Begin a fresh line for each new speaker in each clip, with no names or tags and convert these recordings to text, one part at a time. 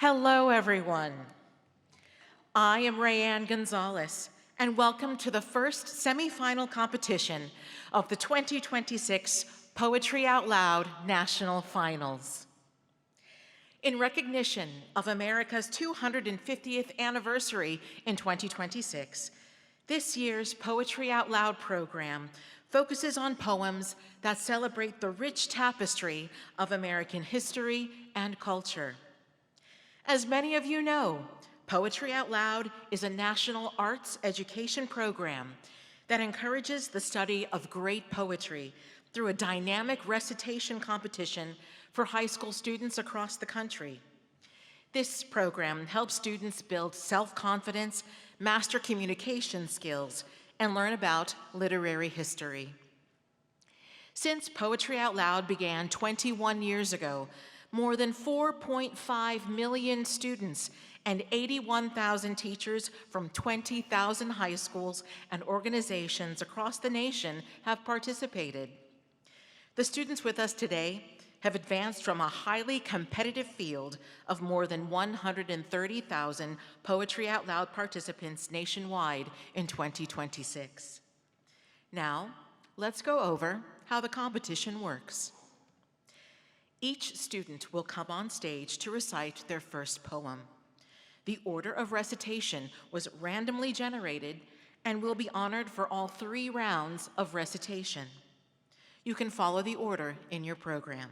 Hello, everyone. I am Rayanne Gonzalez, and welcome to the first semifinal competition of the 2026 Poetry Out Loud National Finals. In recognition of America's 250th anniversary in 2026, this year's Poetry Out Loud program focuses on poems that celebrate the rich tapestry of American history and culture. As many of you know, Poetry Out Loud is a national arts education program that encourages the study of great poetry through a dynamic recitation competition for high school students across the country. This program helps students build self-confidence, master communication skills, and learn about literary history. Since Poetry Out Loud began 21 years ago, more than 4.5 million students and 81,000 teachers from 20,000 high schools and organizations across the nation have participated. The students with us today have advanced from a highly competitive field of more than 130,000 Poetry Out Loud participants nationwide in 2026. Now, let's go over how the competition works. Each student will come on stage to recite their first poem. The order of recitation was randomly generated and will be honored for all 3 rounds of recitation. You can follow the order in your program.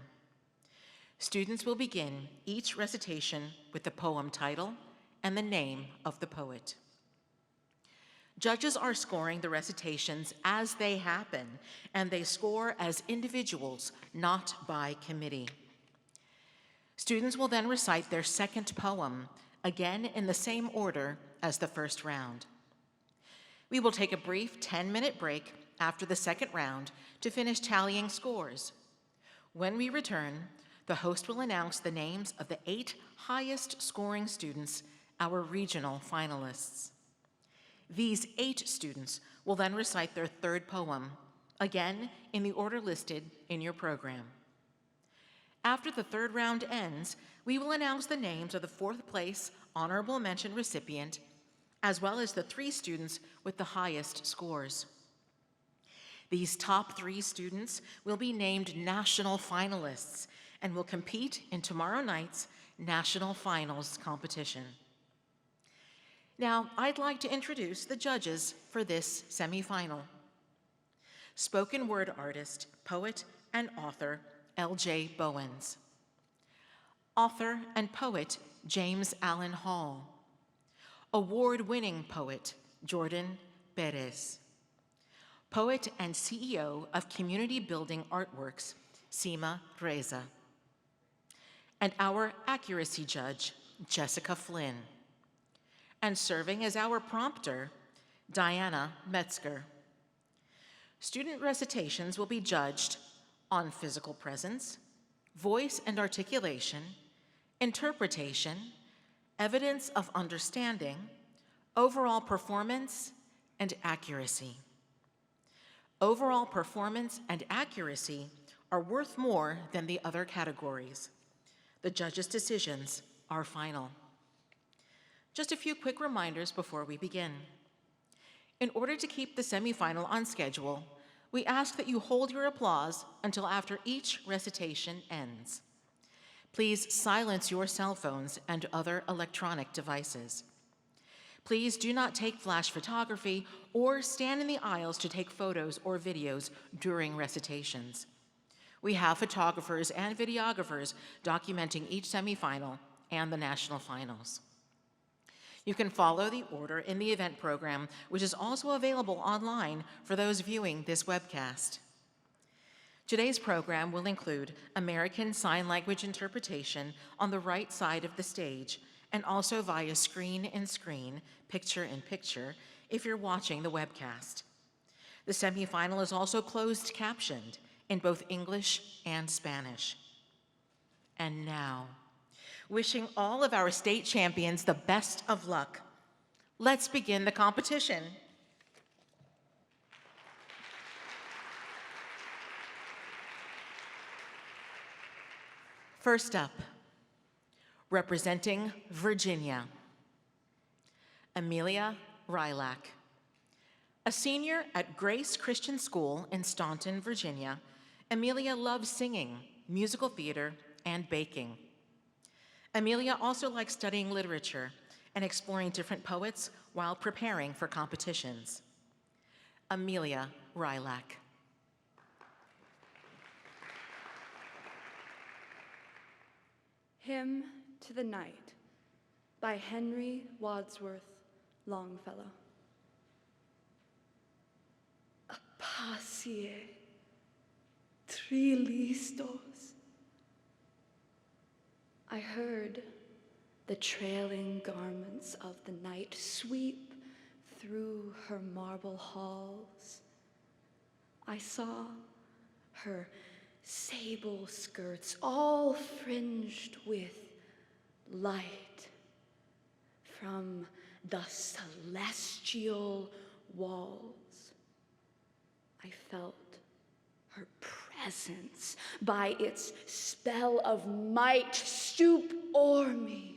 Students will begin each recitation with the poem title and the name of the poet. Judges are scoring the recitations as they happen, and they score as individuals, not by committee. Students will then recite their second poem, again in the same order as the first round. We will take a brief 10-minute break after the second round to finish tallying scores. When we return, the host will announce the names of the 8 highest scoring students, our regional finalists. These 8 students will then recite their third poem, again in the order listed in your program. After the third round ends, we will announce the names of the 4th place honorable mention recipient, as well as the 3 students with the highest scores. These top 3 students will be named national finalists and will compete in tomorrow night's national finals competition. Now, I'd like to introduce the judges for this semifinal. Spoken word artist, poet, and author, L.J. Bowens. Author and poet, James Allen Hall. Award-winning poet, Jordan Perez. Poet and CEO of Community Building Artworks, Seema Reza. And our accuracy judge, Jessica Flynn. And serving as our prompter, Diana Metzger. Student recitations will be judged on physical presence, voice and articulation, interpretation, evidence of understanding, overall performance, and accuracy. Overall performance and accuracy are worth more than the other categories. The judges' decisions are final. Just a few quick reminders before we begin. In order to keep the semifinal on schedule, we ask that you hold your applause until after each recitation ends. Please silence your cell phones and other electronic devices. Please do not take flash photography or stand in the aisles to take photos or videos during recitations. We have photographers and videographers documenting each semifinal and the national finals. You can follow the order in the event program, which is also available online for those viewing this webcast. Today's program will include American Sign Language interpretation on the right side of the stage, and also via screen-in-screen, picture-in-picture, if you're watching the webcast. The semifinal is also closed captioned in both English and Spanish. And now, wishing all of our state champions the best of luck, let's begin the competition. First up, Representing Virginia, Amelia Rylak. A senior at Grace Christian School in Staunton, Virginia, Amelia loves singing, musical theater, and baking. Amelia also likes studying literature and exploring different poets while preparing for competitions. Amelia Rylak.
Hymn to the Night by Henry Wadsworth Longfellow. Apacie trilistos. I heard the trailing garments of the night sweep through her marble halls. I saw her sable skirts all fringed with light from the celestial walls. I felt her presence by its spell of might stoop o'er me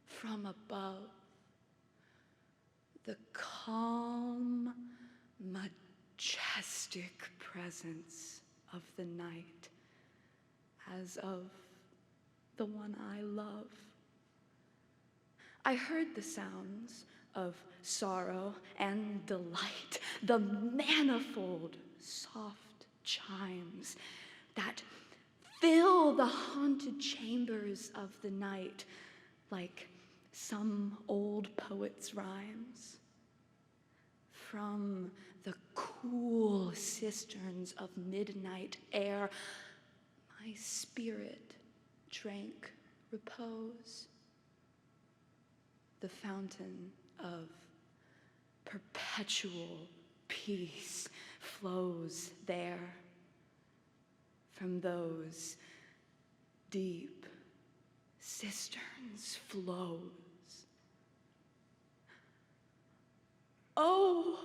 from above. The calm, majestic presence of the night, as of the one I love. I heard the sounds of sorrow and delight, the manifold soft chimes that fill the haunted chambers of the night like some old poet's rhymes. From the cool cisterns of midnight air, my spirit drank repose. The fountain of perpetual peace flows there. From those deep cisterns flows. Oh,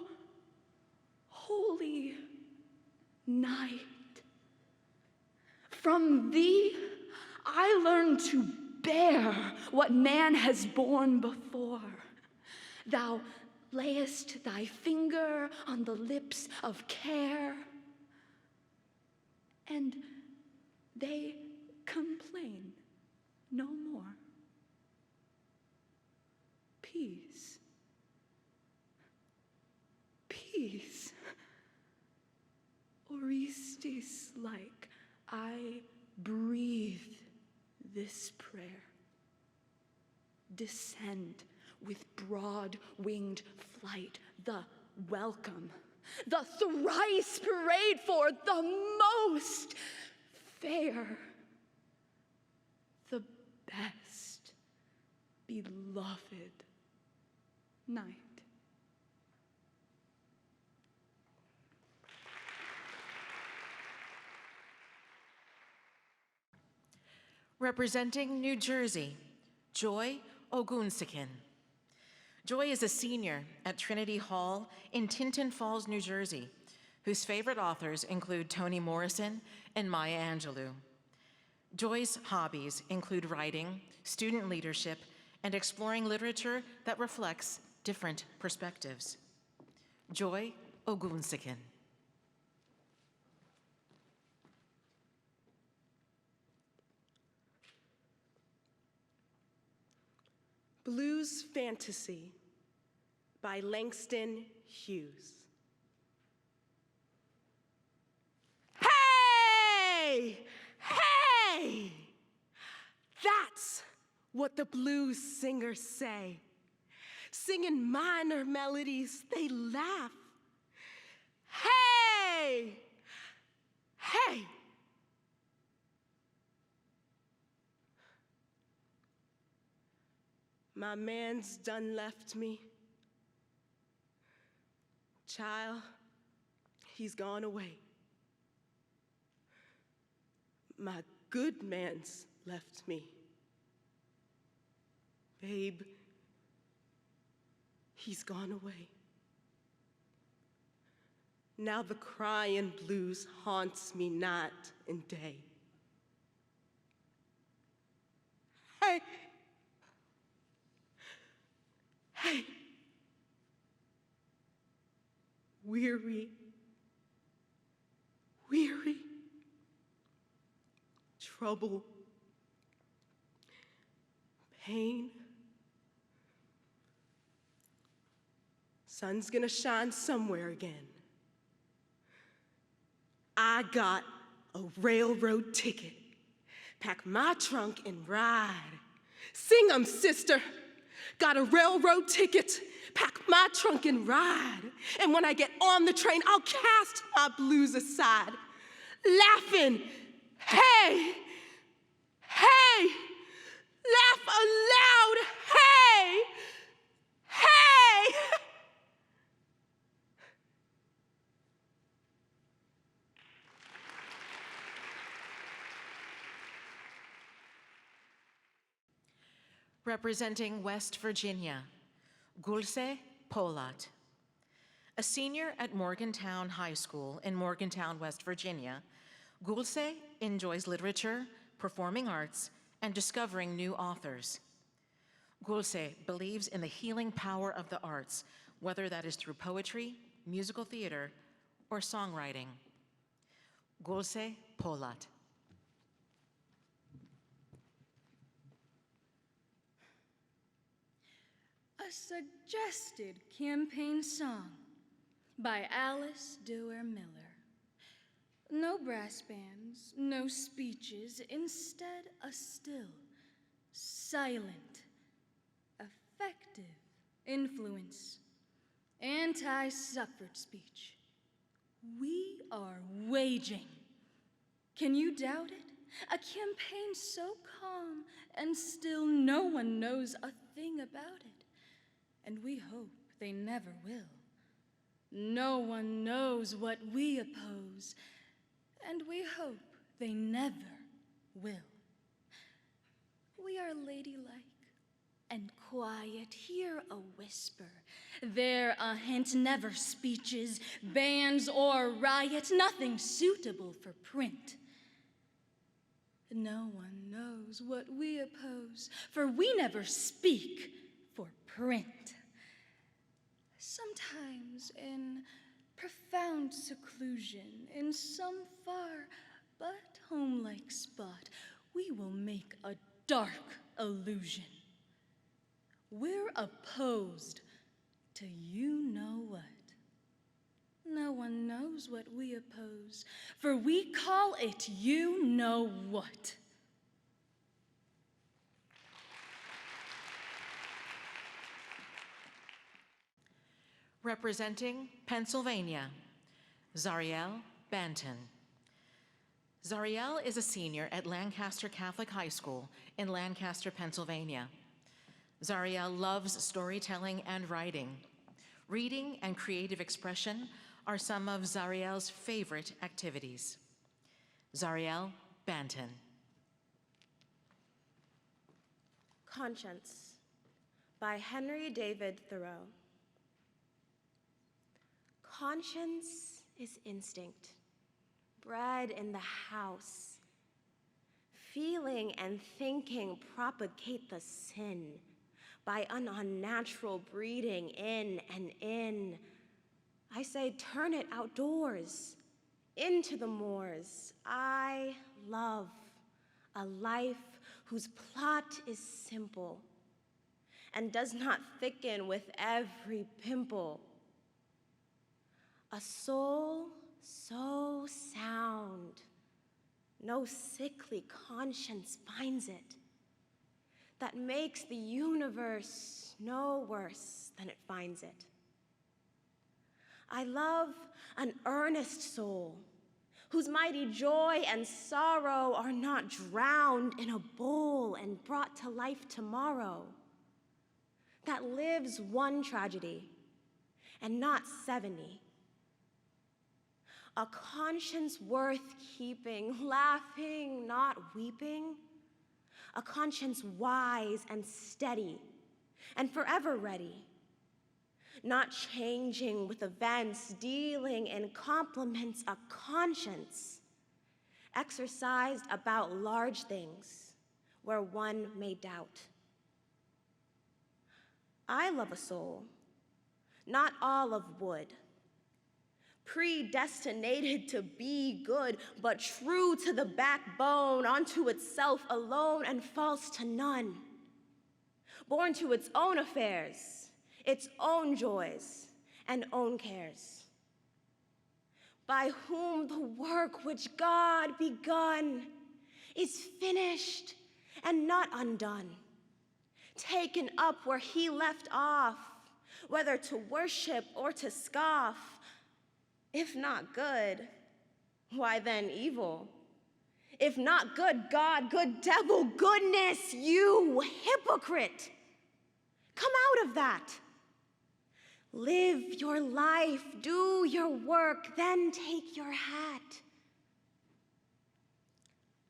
holy night, from thee I learn to bear what man has borne before. Thou layest thy finger on the lips of care, and they complain no more. Peace. Peace. Orestes like, I breathe this prayer. Descend with broad-winged flight, the welcome, the thrice prayed for, the most fair, the best beloved night.
Representing New Jersey, Joy Ogunsakin. Joy is a senior at Trinity Hall in Tinton Falls, New Jersey, whose favorite authors include Toni Morrison and Maya Angelou. Joy's hobbies include writing, student leadership, and exploring literature that reflects different perspectives. Joy Ogunsakin.
Blues Fantasy by Langston Hughes. Hey! Hey! That's what the blues singers say. Singing minor melodies, they laugh. Hey! Hey! My man's done left me. Child, he's gone away. My good man's left me. Babe, he's gone away. Now the crying blues haunts me night and day. Hey, Hey. Weary. Weary. Trouble. Pain. Sun's gonna shine somewhere again. I got a railroad ticket. Pack my trunk and ride. Sing 'em, sister. Got a railroad ticket. Pack my trunk and ride. And when I get on the train, I'll cast my blues aside. Laughing, hey, hey. Laugh aloud, hey, hey.
Representing West Virginia, Gülse Polat. A senior at Morgantown High School in Morgantown, West Virginia, Gülse enjoys literature, performing arts, and discovering new authors. Gülse believes in the healing power of the arts, whether that is through poetry, musical theater, or songwriting. Gülse Polat.
A suggested campaign song by Alice Duer Miller. No brass bands, no speeches, instead a still, silent, effective influence. Anti-suffrage speech. We are waging. Can you doubt it? A campaign so calm, and still no one knows a thing about it. And we hope they never will. No one knows what we oppose, and we hope they never will. We are ladylike and quiet, here a whisper, there a hint, never speeches, bans, or riot, nothing suitable for print. No one knows what we oppose, for we never speak for print. Sometimes in profound seclusion, in some far but home-like spot, we will make a dark illusion. We're opposed to you-know-what. No one knows what we oppose, for we call it you-know-what.
Representing Pennsylvania, Xariel Banton. Xariel is a senior at Lancaster Catholic High School in Lancaster, Pennsylvania. Xariel loves storytelling and writing. Reading and creative expression are some of Xariel's favorite activities. Xariel Banton.
Conscience by Henry David Thoreau. Conscience is instinct, bred in the house. Feeling and thinking propagate the sin by an unnatural breeding in and in. I say turn it outdoors, into the moors. I love a life whose plot is simple and does not thicken with every pimple. A soul so sound, no sickly conscience finds it, that makes the universe no worse than it finds it. I love an earnest soul, whose mighty joy and sorrow are not drowned in a bowl and brought to life tomorrow, that lives one tragedy and not 70. A conscience worth keeping, laughing, not weeping. A conscience wise and steady and forever ready. Not changing with events, dealing in compliments. A conscience exercised about large things where one may doubt.
I love a soul, not all of wood, predestinated to be good, but true to the backbone, unto itself alone and false to none, born to its own affairs, its own joys and own cares, by whom the work which God begun is finished and not undone, taken up where he left off, whether to worship or to scoff. If not good, why then evil? If not good God, good devil, goodness, you hypocrite. Come out of that. Live your life, do your work, then take your hat.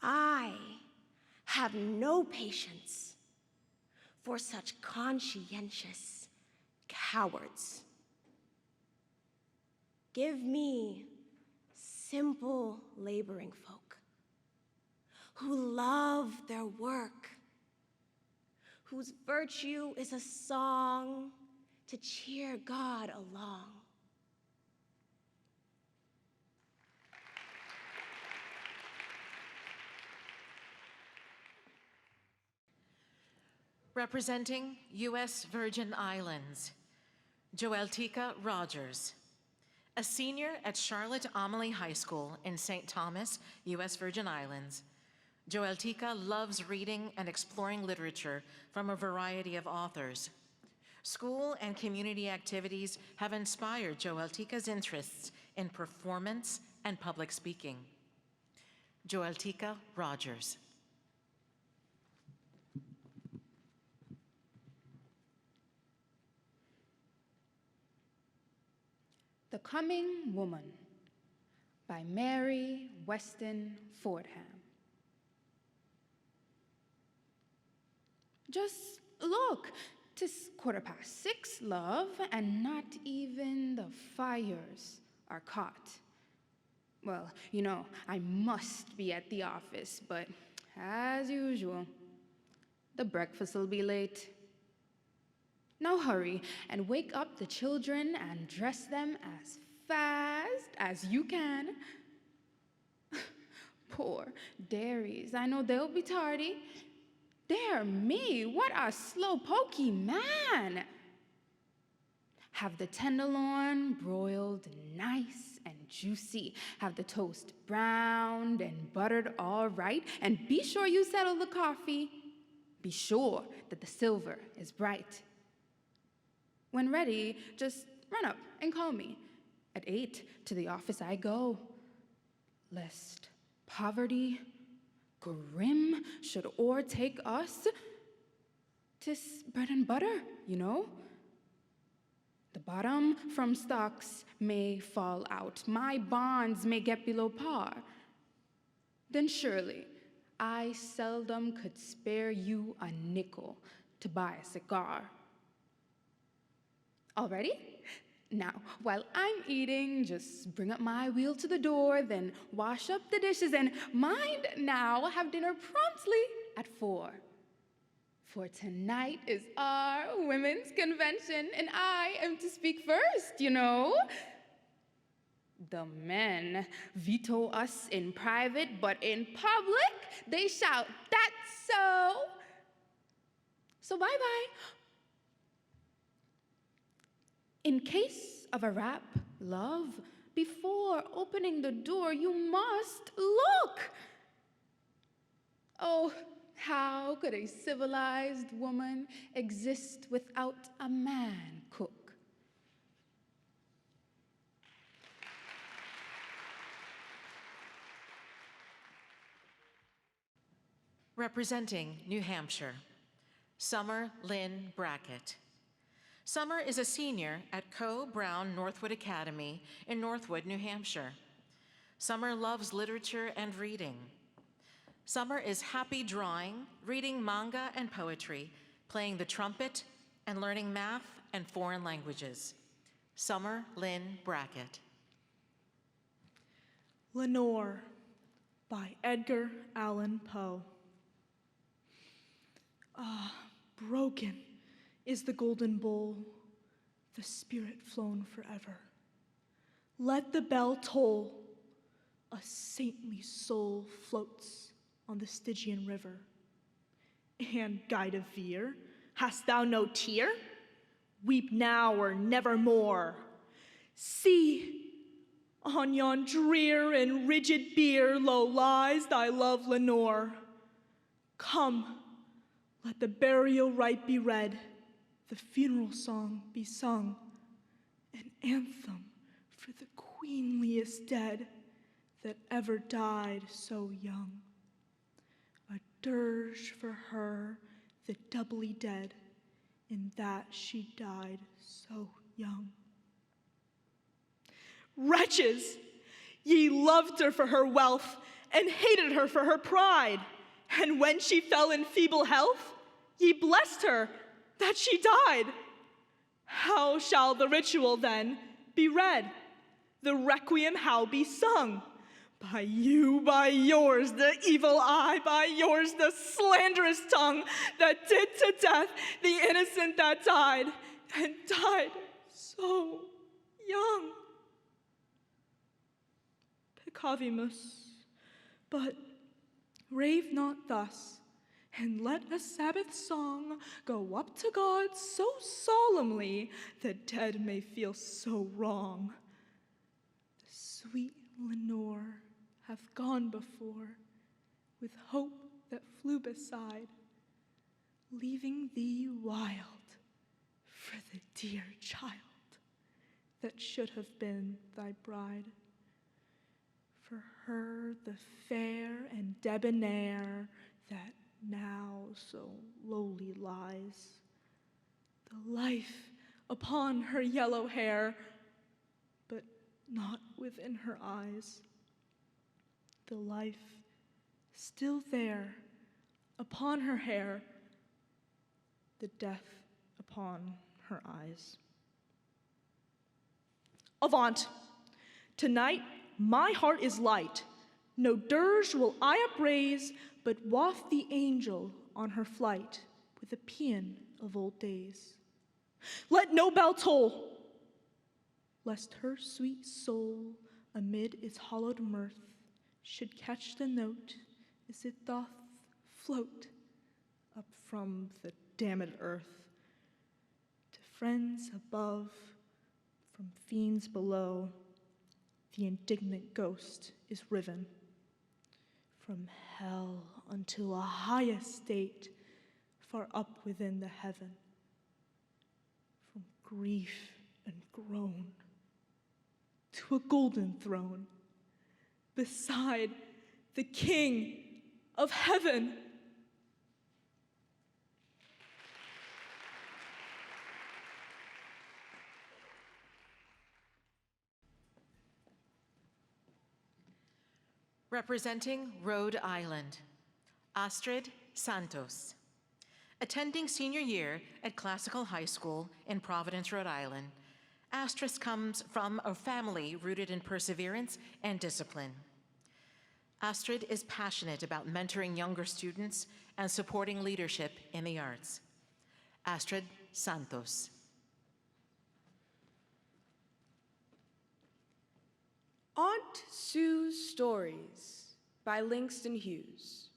I have no patience for such conscientious cowards. Give me simple laboring folk who love their work, whose virtue is a song to cheer God along.
Representing U.S. Virgin Islands, Joeltica Rogers, a senior at Charlotte Amalie High School in St. Thomas, U.S. Virgin Islands. Joeltica loves reading and exploring literature from a variety of authors. School and community activities have inspired Joeltica's interests in performance and public speaking. Joeltica Rogers.
The Coming Woman by Mary Weston Fordham. Just look, 'tis 6:15, love, and not even the fires are caught. Well, you know, I must be at the office, but as usual, the breakfast'll be late. Now hurry and wake up the children and dress them as fast as you can. Poor dairies, I know they'll be tardy. Dear me, what a slow-pokey man. Have the tenderloin broiled nice and juicy. Have the toast browned and buttered all right. And be sure you settle the coffee. Be sure that the silver is bright. When ready, just run up and call me. At 8 to the office I go, lest poverty, grim, should o'ertake us. 'Tis bread and butter, you know. The bottom from stocks may fall out. My bonds may get below par. Then surely I seldom could spare you a nickel to buy a cigar. All ready? Now, while I'm eating, just bring up my wheel to the door, then wash up the dishes, and mind now, have dinner promptly at 4. For tonight is our women's convention, and I am to speak first, you know. The men veto us in private, but in public, they shout, "That's so!" So bye-bye. In case of a rap, love, before opening the door, you must look. Oh, how could a civilized woman exist without a man cook?
Representing New Hampshire, Summer Lin Brackett. Summer is a senior at Coe Brown Northwood Academy in Northwood, New Hampshire. Summer loves literature and reading. Summer is happy drawing, reading manga and poetry, playing the trumpet, and learning math and foreign languages. Summer Lin Brackett.
Lenore by Edgar Allan Poe. Ah, broken is the golden bowl, the spirit flown forever. Let the bell toll, a saintly soul floats on the Stygian river. And, guide of Veer, hast thou no tear? Weep now or nevermore. See, on yon drear and rigid bier low lies thy love Lenore. Come, let the burial rite be read, the funeral song be sung, an anthem for the queenliest dead that ever died so young. A dirge for her, the doubly dead, in that she died so young. Wretches! Ye loved her for her wealth, and hated her for her pride. And when she fell in feeble health, ye blessed her that she died. How shall the ritual then be read? The requiem how be sung? By you, by yours, the evil eye, by yours, the slanderous tongue that did to death the innocent that died, and died so young. Peccavimus, but rave not thus, and let a Sabbath song go up to God so solemnly the dead may feel so wrong. The sweet Lenore hath gone before, with hope that flew beside, leaving thee wild for the dear child that should have been thy bride. For her the fair and debonair that now so lowly lies, the life upon her yellow hair, but not within her eyes. The life still there upon her hair, the death upon her eyes. Avaunt! Tonight my heart is light. No dirge will I upraise, but waft the angel on her flight with a paean of old days. Let no bell toll, lest her sweet soul amid its hollowed mirth should catch the note as it doth float up from the damned earth. To friends above, from fiends below, the indignant ghost is riven from hell unto a high estate far up within the heaven, from grief and groan to a golden throne beside the King of heaven.
Representing Rhode Island, Astrid Santos. Attending senior year at Classical High School in Providence, Rhode Island, Astrid comes from a family rooted in perseverance and discipline. Astrid is passionate about mentoring younger students and supporting leadership in the arts. Astrid Santos.
Aunt Sue's Stories by Langston Hughes.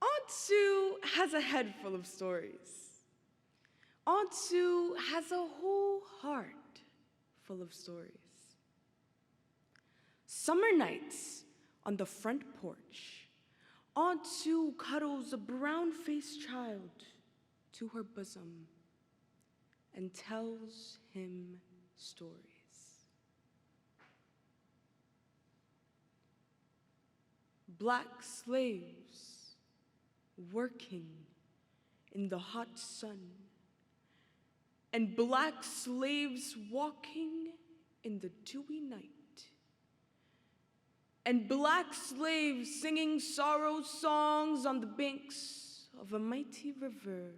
Aunt Sue has a head full of stories. Aunt Sue has a whole heart full of stories. Summer nights on the front porch, Aunt Sue cuddles a brown-faced child to her bosom and tells him stories. Black slaves working in the hot sun, and black slaves walking in the dewy night, and black slaves singing sorrow songs on the banks of a mighty river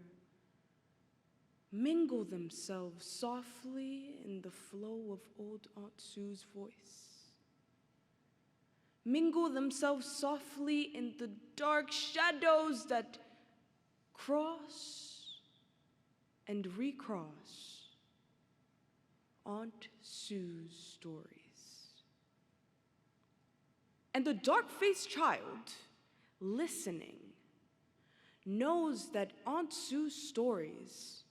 mingle themselves softly in the flow of old Aunt Sue's voice. Mingle themselves softly in the dark shadows that cross and recross Aunt Sue's stories. And the dark-faced child, listening, knows that Aunt Sue's stories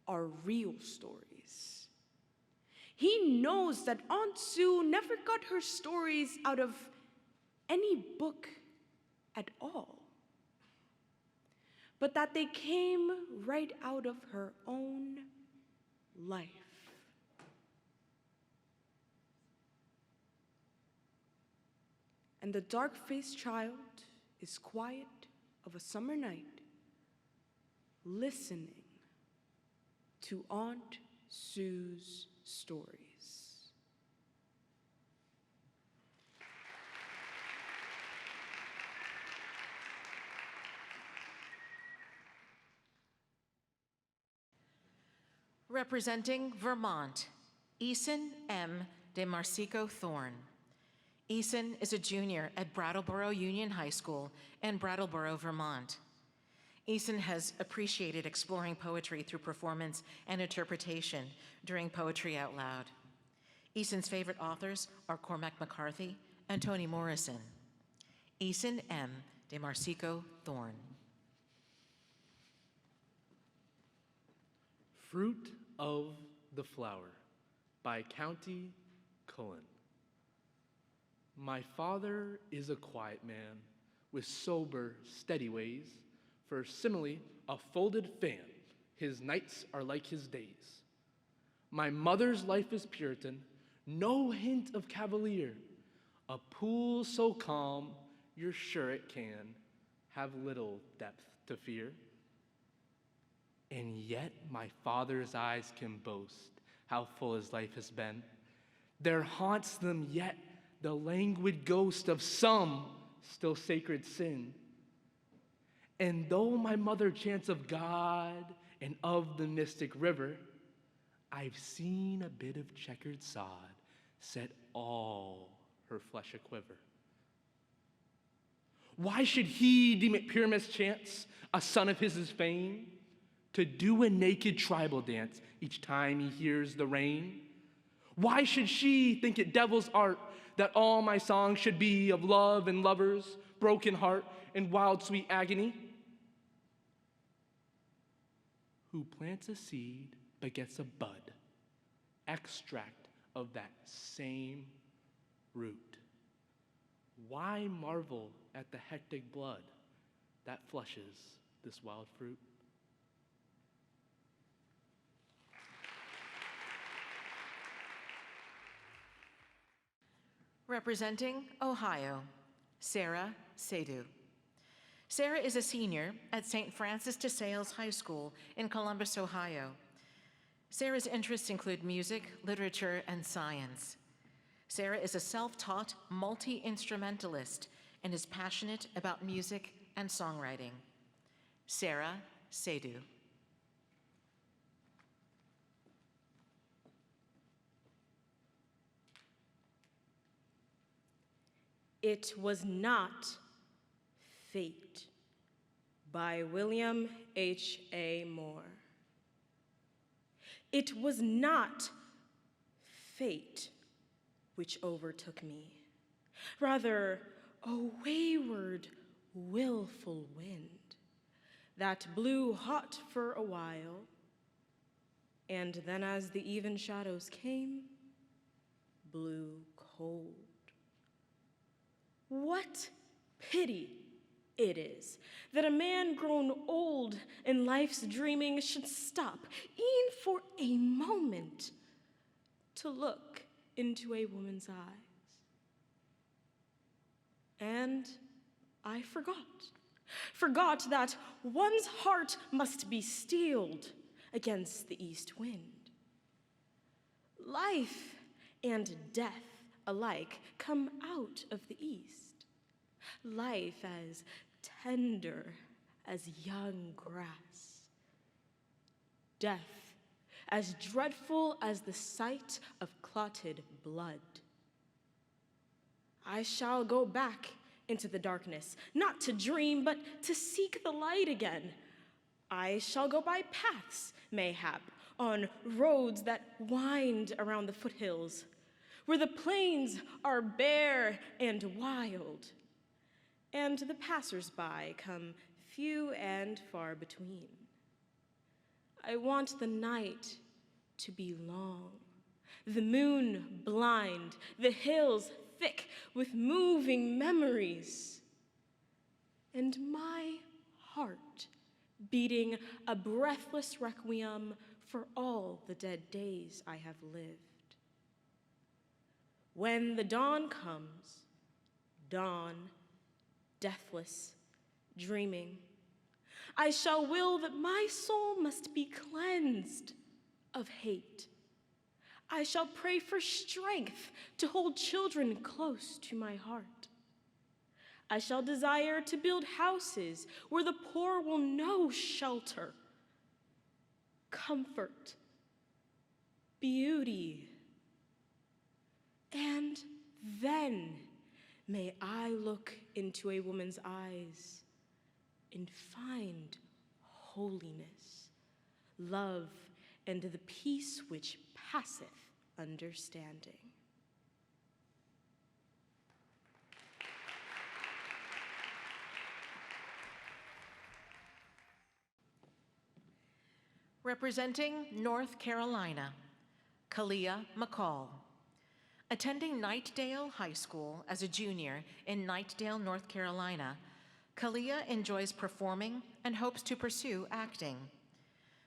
are real stories. He knows that Aunt Sue never got her stories out of any book at all, but that they came right out of her own life. And the dark-faced child is quiet of a summer night, listening to Aunt Sue's stories.
Representing Vermont, Eason M. DeMarsico-Thorne. Eason is a junior at Brattleboro Union High School in Brattleboro, Vermont. Eason has appreciated exploring poetry through performance and interpretation during Poetry Out Loud. Eason's favorite authors are Cormac McCarthy and Toni Morrison. Eason M. DeMarsico-Thorne.
Fruit of the Flower by County Cullen. My father is a quiet man with sober, steady ways. For simile, a folded fan, his nights are like his days. My mother's life is Puritan, no hint of cavalier. A pool so calm, you're sure it can have little depth to fear. And yet my father's eyes can boast how full his life has been. There haunts them yet the languid ghost of some still sacred sin. And though my mother chants of God and of the mystic river, I've seen a bit of checkered sod set all her flesh a-quiver. Why should he deem it pure mischance, a son of his fame, to do a naked tribal dance each time he hears the rain? Why should she think it devil's art that all my songs should be of love and lovers, broken heart, and wild sweet agony? Who plants a seed but gets a bud, extract of that same root? Why marvel at the hectic blood that flushes this wild fruit?
Representing Ohio, Sarah Seidu. Sarah is a senior at St. Francis de Sales High School in Columbus, Ohio. Sarah's interests include music, literature, and science. Sarah is a self-taught multi-instrumentalist and is passionate about music and songwriting. Sarah Seidu.
It Was Not Fate by William H.A. Moore. It was not fate which overtook me, rather a wayward, willful wind that blew hot for a while, and then as the even shadows came, blew cold. What pity it is that a man grown old in life's dreaming should stop, e'en for a moment, to look into a woman's eyes. And I forgot that one's heart must be steeled against the east wind. Life and death alike come out of the east. Life as tender as young grass. Death as dreadful as the sight of clotted blood. I shall go back into the darkness, not to dream, but to seek the light again.
I shall go by paths, mayhap, on roads that wind around the foothills, where the plains are bare and wild, and the passers-by come few and far between. I want the night to be long, the moon blind, the hills thick with moving memories, and my heart beating a breathless requiem for all the dead days I have lived. When the dawn comes, dawn, deathless, dreaming, I shall will that my soul must be cleansed of hate. I shall pray for strength to hold children close to my heart. I shall desire to build houses where the poor will know shelter, comfort, beauty. And then may I look into a woman's eyes and find holiness, love, and the peace which passeth understanding.
Representing North Carolina, Caliyah McCall. Attending Knightdale High School as a junior in Knightdale, North Carolina, Caliyah enjoys performing and hopes to pursue acting.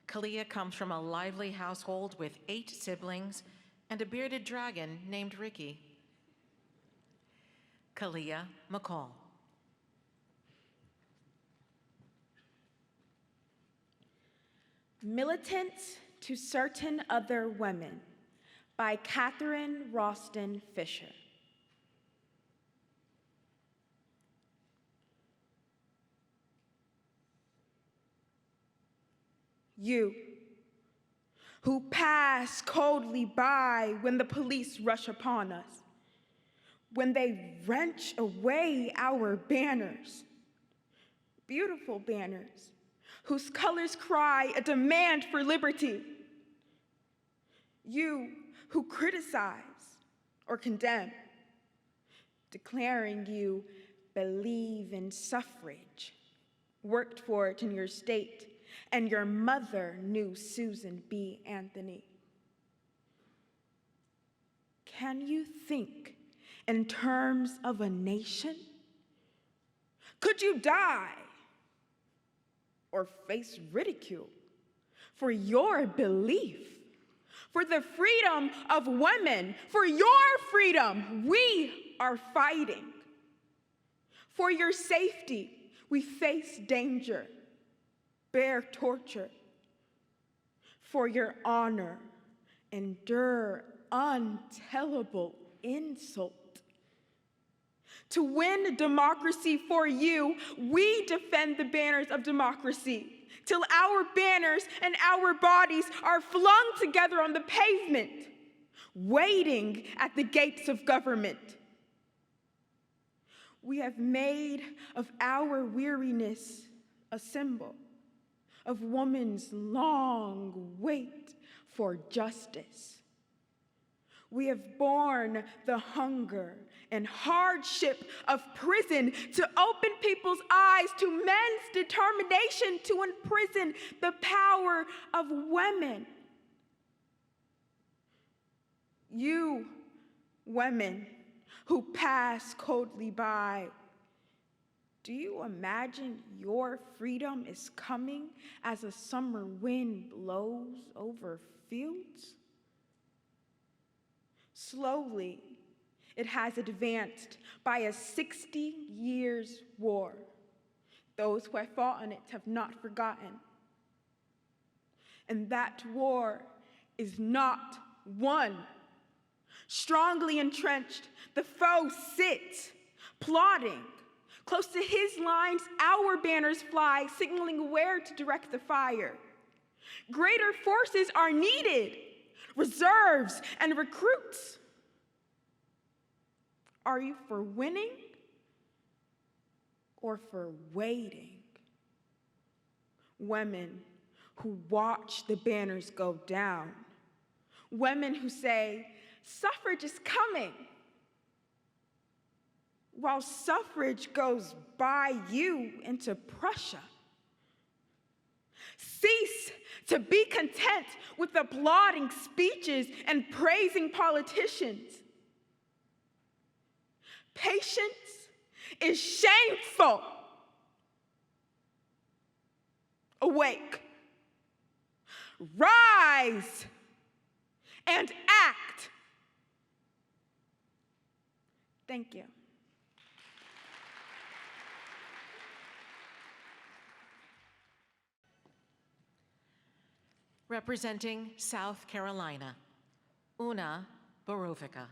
Caliyah comes from a lively household with 8 siblings and a bearded dragon named Ricky. Caliyah McCall.
Militant to Certain Other Women by Catherine Ralston Fisher. You, who pass coldly by when the police rush upon us, when they wrench away our banners, beautiful banners, whose colors cry a demand for liberty. You who criticize or condemn, declaring you believe in suffrage, worked for it in your state, and your mother knew Susan B. Anthony. Can you think in terms of a nation? Could you die or face ridicule for your belief, for the freedom of women, for your freedom? We are fighting. For your safety, we face danger, bear torture. For your honor, endure untellable insult. To win democracy for you, we defend the banners of democracy till our banners and our bodies are flung together on the pavement, waiting at the gates of government. We have made of our weariness a symbol of woman's long wait for justice. We have borne the hunger and hardship of prison to open people's eyes to men's determination to imprison the power of women. You, women who pass coldly by, do you imagine your freedom is coming as a summer wind blows over fields? Slowly, it has advanced by a 60 years war. Those who have fought in it have not forgotten. And that war is not won. Strongly entrenched, the foe sits, plotting. Close to his lines, our banners fly, signaling where to direct the fire. Greater forces are needed, reserves and recruits. Are you for winning or for waiting? Women who watch the banners go down. Women who say, suffrage is coming, while suffrage goes by you into Prussia. Cease to be content with applauding speeches and praising politicians. Patience is shameful. Awake, rise, and act. Thank you.
Representing South Carolina, Oona Borovicka.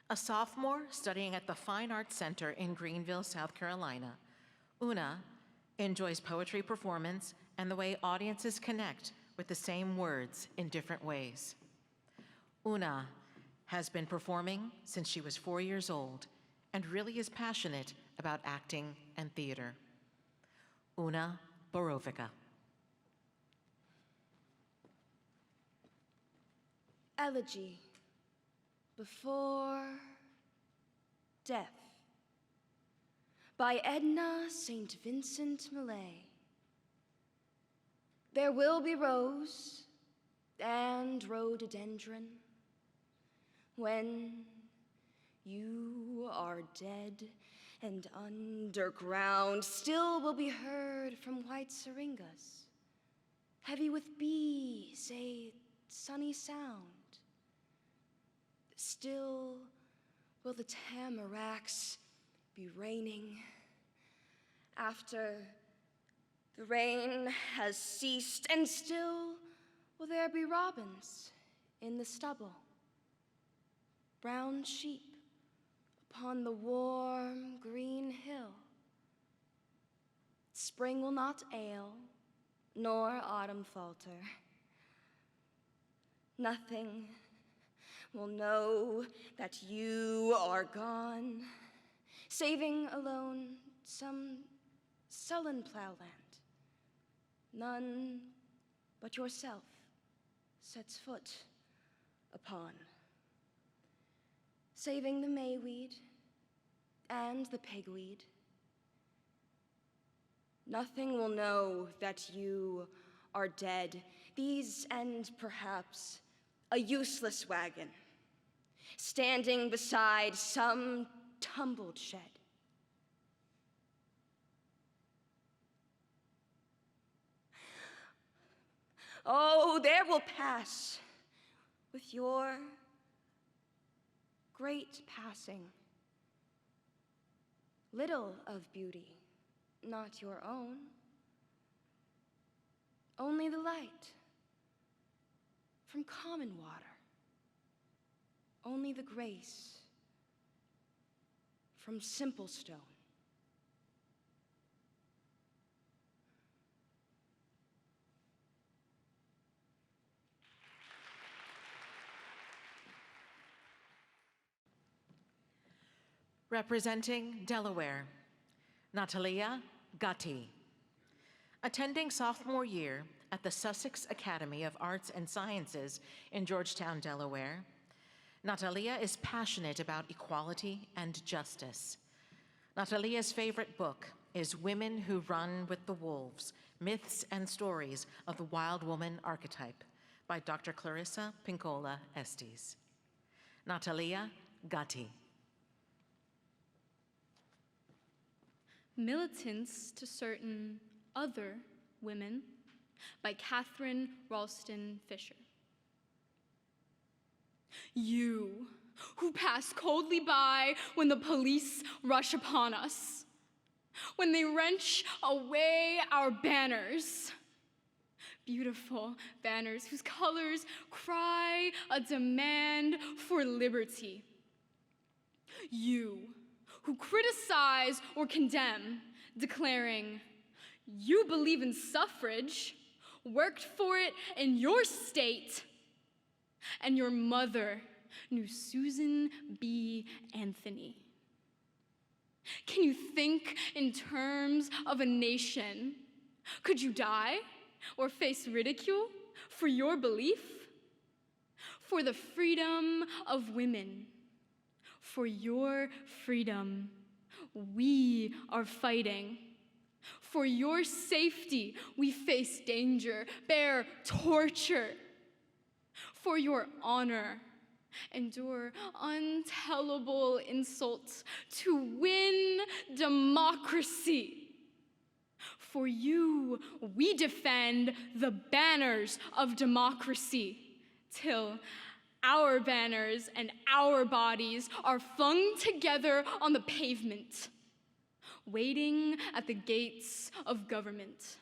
A sophomore studying at the Fine Arts Center in Greenville, South Carolina, Oona enjoys poetry performance and the way audiences connect with the same words in different ways. Oona has been performing since she was 4 years old and really is passionate about acting and theater. Oona Borovicka.
Elegy Before Death by Edna St. Vincent Millay. There will be rose and rhododendron when you are dead, and underground still will be heard from white syringas, heavy with bees, a sunny sound. Still will the tamaracks be raining after the rain has ceased, and still will there be robins in the stubble, brown sheep upon the warm green hill. Spring will not ail, nor autumn falter. Nothing will know that you are gone, saving alone some sullen plowland. None but yourself sets foot upon, saving the mayweed and the pigweed. Nothing will know that you are dead, these and perhaps a useless wagon, standing beside some tumbled shed. Oh, there will pass with your great passing little of beauty, not your own, only the light from common water, only the grace from simple stone.
Representing Delaware, Natalia Gatti. Attending sophomore year at the Sussex Academy of Arts and Sciences in Georgetown, Delaware, Natalia is passionate about equality and justice. Natalia's favorite book is Women Who Run with the Wolves, Myths and Stories of the Wild Woman Archetype by Dr. Clarissa Pinkola Estes. Natalia Gatti.
Militants to Certain Other Women by Catherine Ralston Fisher. You who pass coldly by when the police rush upon us, when they wrench away our banners, beautiful banners whose colors cry a demand for liberty. You who criticize or condemn, declaring, you believe in suffrage, worked for it in your state, and your mother knew Susan B. Anthony. Can you think in terms of a nation Could you die or face ridicule for your belief? For the freedom of women, for your freedom, we are fighting. For your safety, we face danger, bear torture. For your honor, endure untellable insults to win democracy. For you, we defend the banners of democracy till our banners and our bodies are flung together on the pavement, waiting at the gates of government.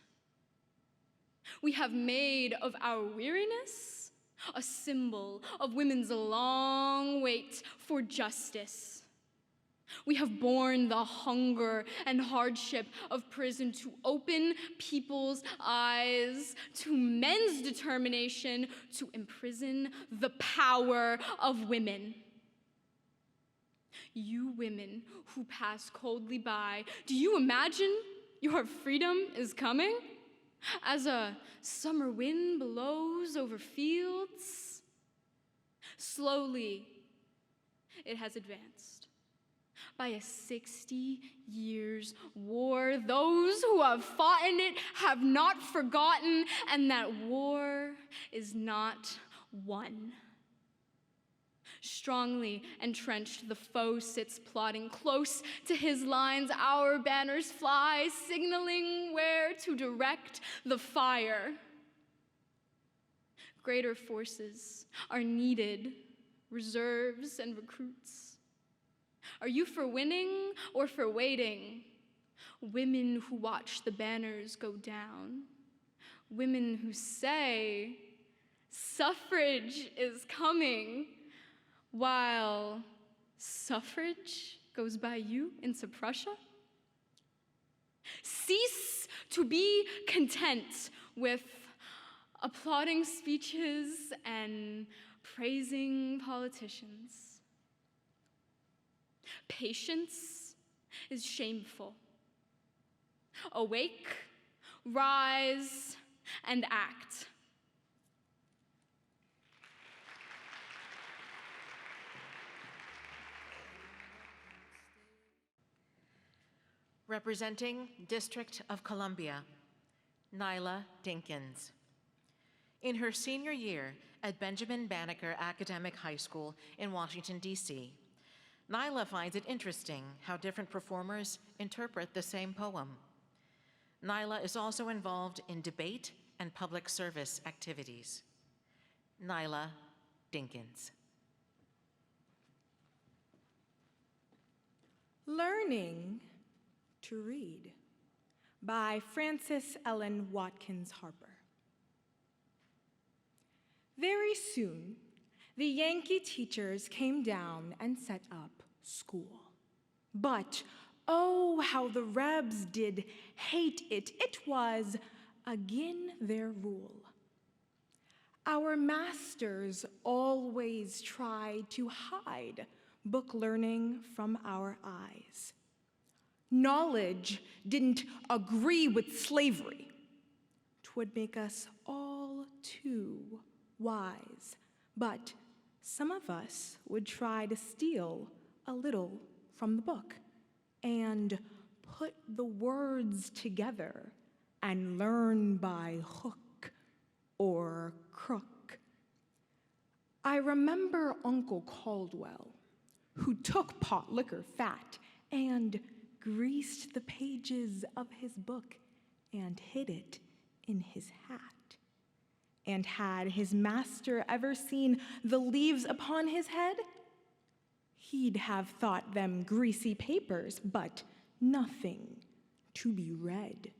We have made of our weariness a symbol of women's long wait for justice. We have borne the hunger and hardship of prison to open people's eyes to men's determination to imprison the power of women. You women who pass coldly by, do you imagine your freedom is coming? As a summer wind blows over fields, slowly it has advanced. By a 60 years war, those who have fought in it have not forgotten, and that war is not won. Strongly entrenched, the foe sits plotting close to his lines. Our banners fly, signaling where to direct the fire. Greater forces are needed, reserves and recruits. Are you for winning or for waiting? Women who watch the banners go down. Women who say, suffrage is coming, while suffrage goes by you in Prussia? Cease to be content with applauding speeches and praising politicians. Patience is shameful. Awake, rise, and act.
Representing District of Columbia, Nyla Dinkins. In her senior year at Benjamin Banneker Academic High School in Washington, D.C., Nyla finds it interesting how different performers interpret the same poem. Nyla is also involved in debate and public service activities. Nyla Dinkins.
Learning to Read by Frances Ellen Watkins Harper. Very soon, the Yankee teachers came down and set up school. But, oh, how the Rebs did hate it. It was agin their rule. Our masters always tried to hide book learning from our eyes. Knowledge didn't agree with slavery. 'Twould make us all too wise. But some of us would try to steal a little from the book and put the words together and learn by hook or crook. I remember Uncle Caldwell, who took pot liquor fat and greased the pages of his book and hid it in his hat. And had his master ever seen the leaves upon his head? He'd have thought them greasy papers, but nothing to be read.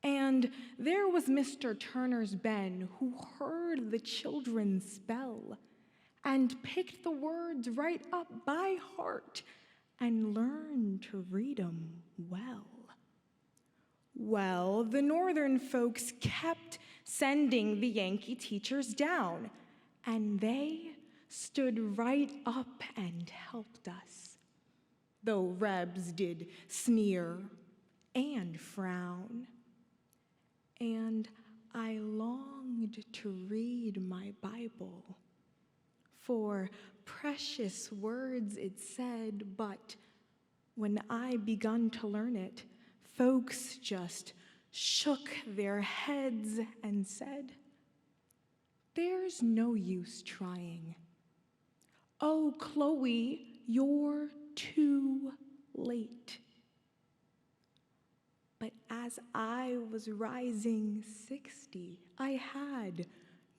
And there was Mr. Turner's Ben, who heard the children spell and picked the words right up by heart and learned to read 'em well. Well, the northern folks kept sending the Yankee teachers down, and they stood right up and helped us, though Rebs did sneer and frown.
and I longed to read my Bible. For precious words it said, but when I begun to learn it, folks just shook their heads and said, "There's no use trying. Oh, Chloe, you're too late." But as I was rising 60, I had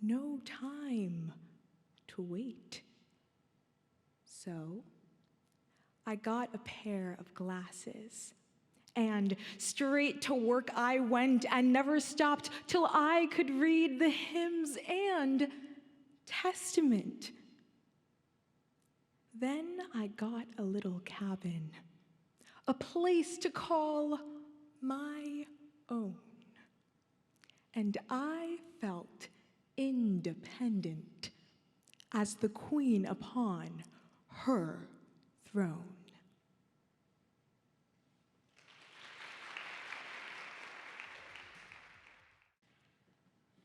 no time to wait. So I got a pair of glasses, and straight to work I went and never stopped till I could read the hymns and Testament. Then I got a little cabin, a place to call my own, and I felt independent as the queen upon her throne.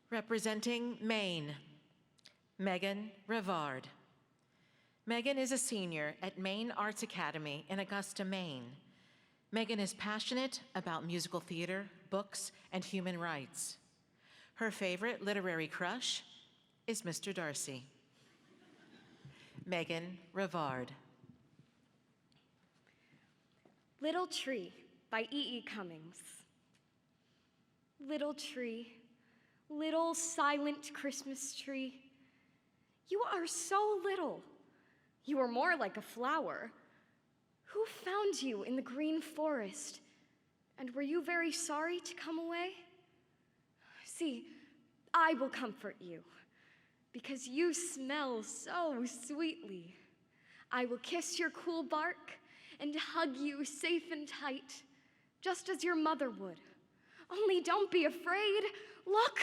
Representing Maine, Meghan Rivard. Meghan is a senior at Maine Arts Academy in Augusta, Maine. Meghan is passionate about musical theater, books, and human rights. Her favorite literary crush is Mr. Darcy. Meghan Rivard.
Little Tree by E.E. Cummings. Little tree, little silent Christmas tree, you are so little. You are more like a flower. Who found you in the green forest? And were you very sorry to come away? See, I will comfort you, because you smell so sweetly. I will kiss your cool bark and hug you safe and tight, just as your mother would. Only don't be afraid. Look,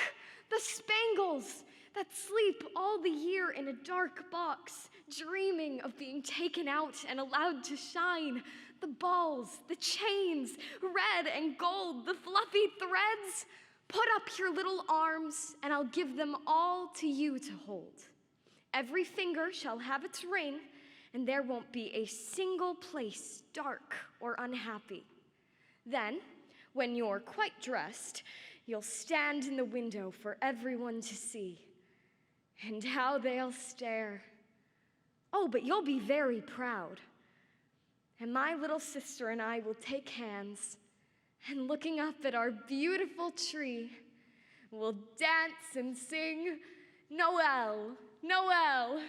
the spangles that sleep all the year in a dark box, dreaming of being taken out and allowed to shine. The balls, the chains, red and gold, the fluffy threads. Put up your little arms, and I'll give them all to you to hold. Every finger shall have its ring, and there won't be a single place dark or unhappy. Then, when you're quite dressed, you'll stand in the window for everyone to see. And how they'll stare. Oh, but you'll be very proud. And my little sister and I will take hands, and looking up at our beautiful tree, we'll dance and sing, Noel, Noel.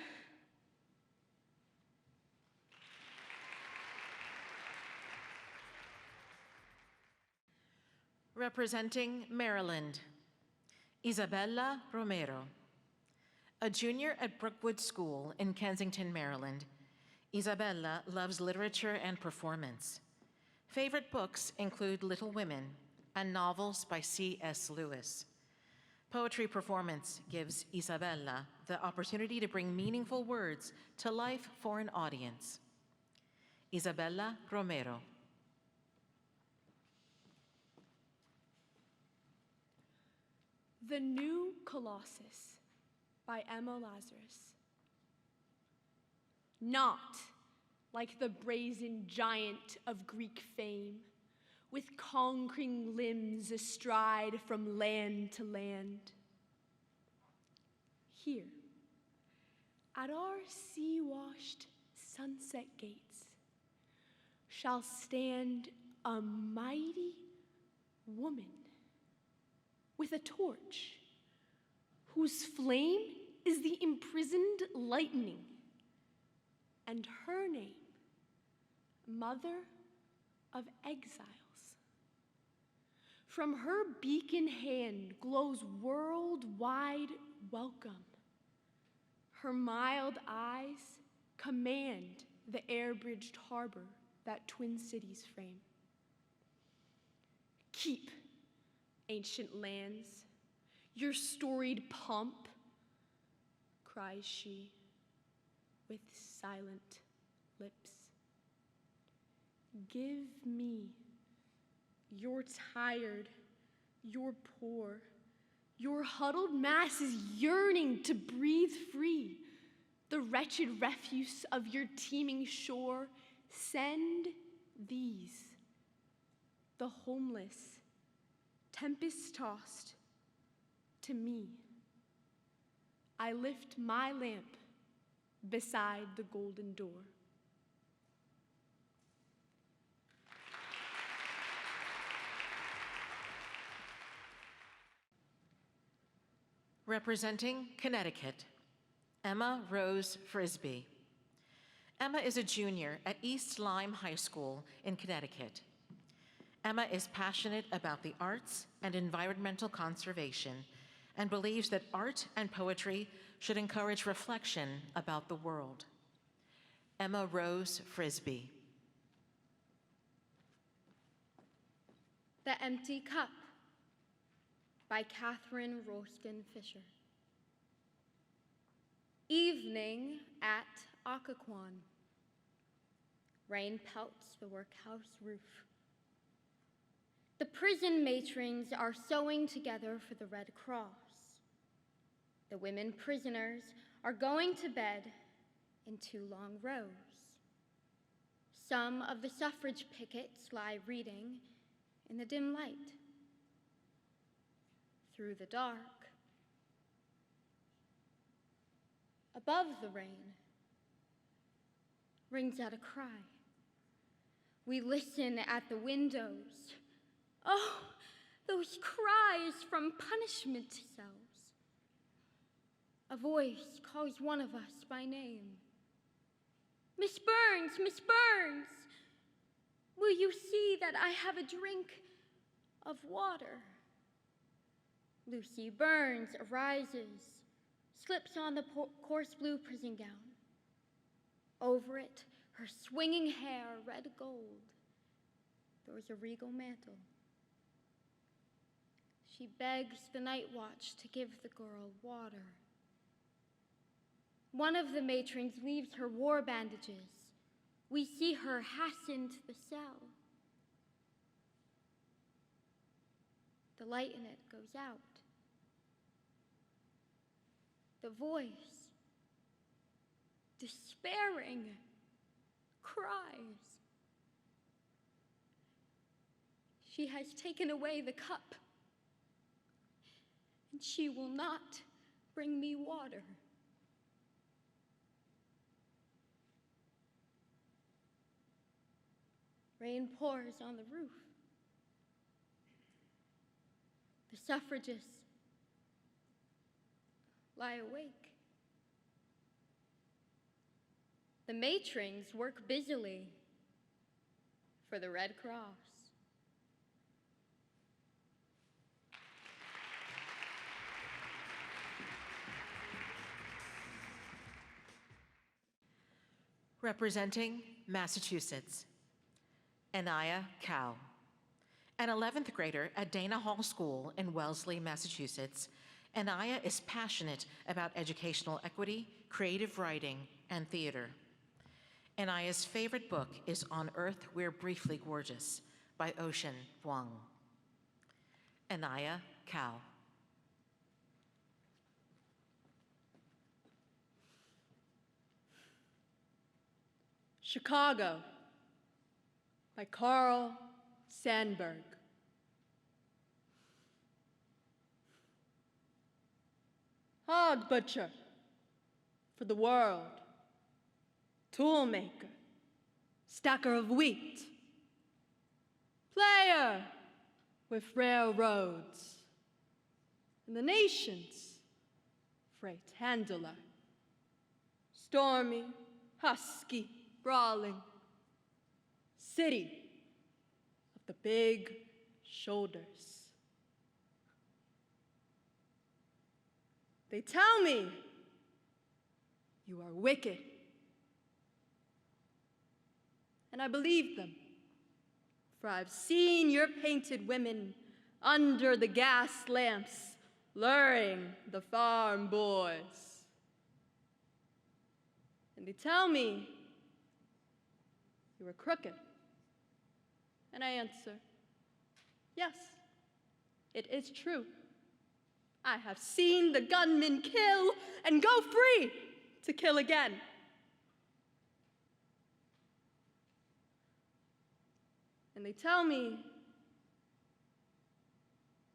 Representing Maryland, Isabella Romero. A junior at Brookwood School in Kensington, Maryland, Isabella loves literature and performance. Favorite books include Little Women and novels by C.S. Lewis. Poetry performance gives Isabella the opportunity to bring meaningful words to life for an audience. Isabella Romero.
The New Colossus by Emma Lazarus. Not like the brazen giant of Greek fame, with conquering limbs astride from land to land. Here, at our sea-washed sunset gates, shall stand a mighty woman with a torch, whose flame is the imprisoned lightning, and her name, Mother of Exiles. From her beacon hand glows worldwide welcome. Her mild eyes command the air-bridged harbor that twin cities frame. Keep, ancient lands, your storied pomp, cries she with silent lips. Give me your tired,
You're poor. Your huddled mass is yearning to breathe free. The wretched refuse of your teeming shore, send these. The homeless, tempest-tossed, to me. I lift my lamp beside the golden door.
Representing Connecticut, Emma Rose Frisbie. Emma is a junior at East Lyme High School in Connecticut. Emma is passionate about the arts and environmental conservation and believes that art and poetry should encourage reflection about the world. Emma Rose Frisbie.
The Empty Cup by Catherine Roskin Fisher. Evening at Occoquan. Rain pelts the workhouse roof. The prison matrons are sewing together for the Red Cross. The women prisoners are going to bed in 2 long rows. Some of the suffrage pickets lie reading in the dim light. Through the dark, above the rain, rings out a cry. We listen at the windows. Oh, those cries from punishment cells. A voice calls one of us by name. Miss Burns, Miss Burns, will you see that I have a drink of water? Lucy Burns arises, slips on the coarse blue prison gown. Over it, her swinging hair red gold. There was a regal mantle. She begs the night watch to give the girl water. One of the matrons leaves her war bandages. We see her hasten to the cell. The light in it goes out. The voice, despairing, cries. She has taken away the cup, and she will not bring me water. Rain pours on the roof. The suffragists lie awake. The matrons work busily for the Red Cross.
Representing Massachusetts, Nia Cao. An 11th grader at Dana Hall School in Wellesley, Massachusetts, Nia is passionate about educational equity, creative writing, and theater. Nia's favorite book is On Earth We're Briefly Gorgeous by Ocean Vuong. Nia Cao.
Chicago by Carl Sandburg. Hog butcher for the world, tool maker, stacker of wheat, player with railroads, and the nation's freight handler, stormy, husky, brawling, city of the big shoulders. They tell me you are wicked, and I believe them, for I've seen your painted women under the gas lamps luring the farm boys. And they tell me you are crooked, and I answer, yes,
It is true. I have seen the gunman kill and go free to kill again. And they tell me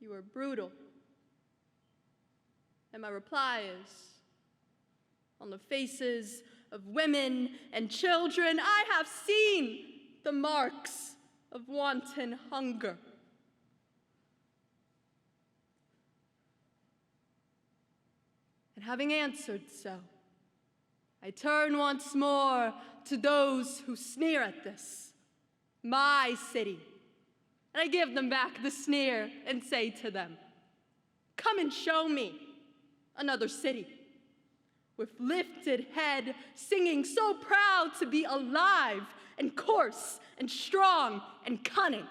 you are brutal. And my reply is, on the faces of women and children, I have seen the marks of wanton hunger. And having answered so, I turn once more to those who sneer at this, my city, and I give them back the sneer and say to them, come and show me another city with lifted head, singing so proud to be alive and coarse and strong and cunning,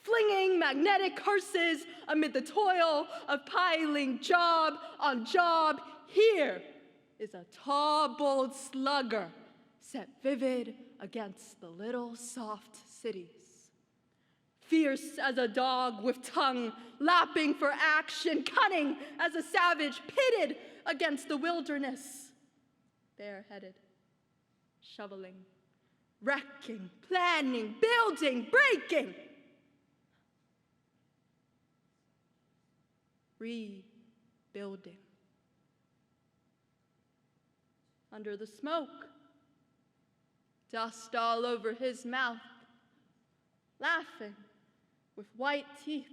flinging magnetic curses amid the toil of piling job on job. Here is a tall, bold slugger set vivid against the little soft cities. Fierce as a dog with tongue, lapping for action, cunning as a savage, pitted against the wilderness, bareheaded, shoveling, wrecking, planning, building, breaking, rebuilding. Under the smoke, dust all over his mouth, laughing with white teeth,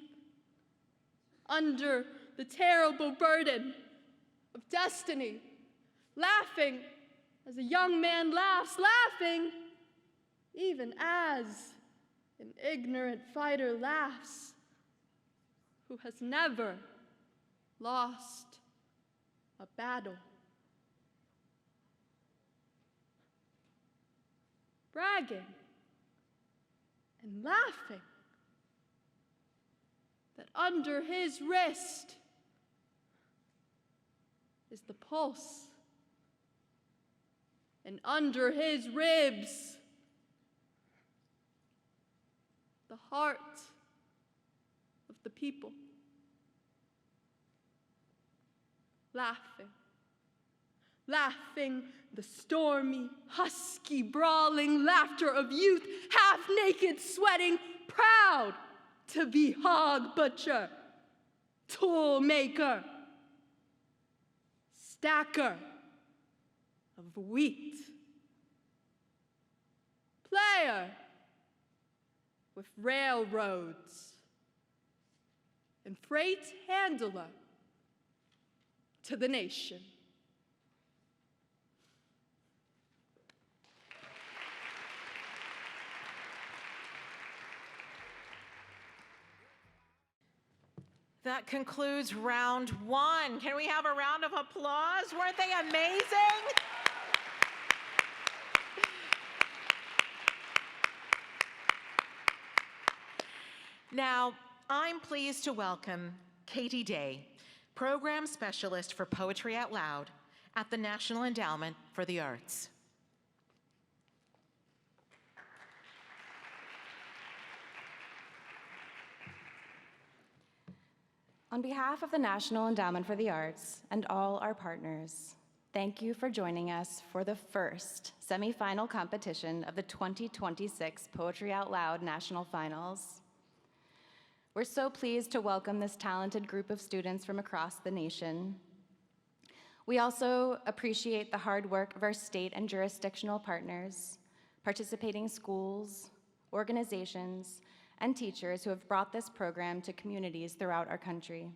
under the terrible burden of destiny, laughing as a young man laughs, laughing even as an ignorant fighter laughs, who has never lost a battle. Bragging and laughing that under his wrist is the pulse, and under his ribs, the heart of the people. Laughing, laughing the stormy, husky, brawling laughter of youth, half-naked, sweating, proud to be hog butcher, tool maker, stacker of wheat, player with railroads, and freight handler to the nation.
That concludes round one. Can we have a round of applause? Weren't they amazing? Now, I'm pleased to welcome Katie Day, Program Specialist for Poetry Out Loud at the National Endowment for the Arts.
On behalf of the National Endowment for the Arts and all our partners, thank you for joining us for the first semifinal competition of the 2026 Poetry Out Loud National Finals. We're so pleased to welcome this talented group of students from across the nation. We also appreciate the hard work of our state and jurisdictional partners, participating schools, organizations, and teachers who have brought this program to communities throughout our country.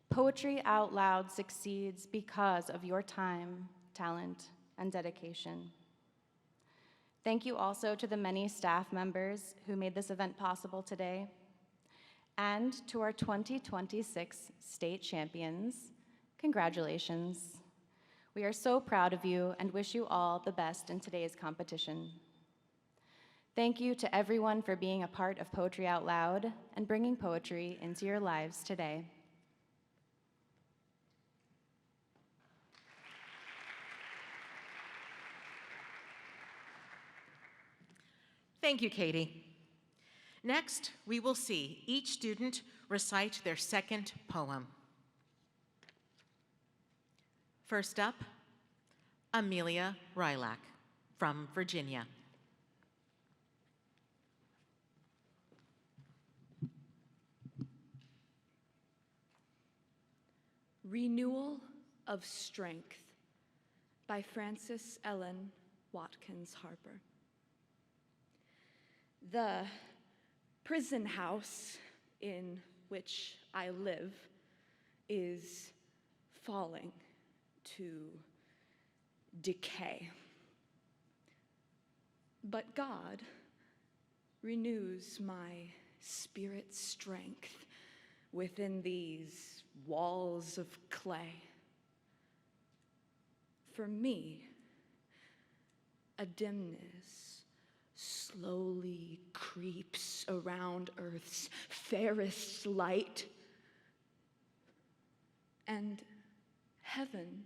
Poetry Out Loud succeeds because of your time, talent, and dedication. Thank you also to the many staff members who made this event possible today, and to our 2026 state champions. Congratulations. We are so proud of you and wish you all the best in today's competition. Thank you to everyone for being a part of Poetry Out Loud and bringing poetry into your lives today.
Thank you, Katie. Next, we will see each student recite their second poem. First up, Amelia Rylak from Virginia.
Renewal of Strength by Frances Ellen Watkins Harper. The prison house in which I live is falling to decay. But God renews my spirit's strength within these walls of clay. For me, a dimness slowly creeps around Earth's fairest light, and heaven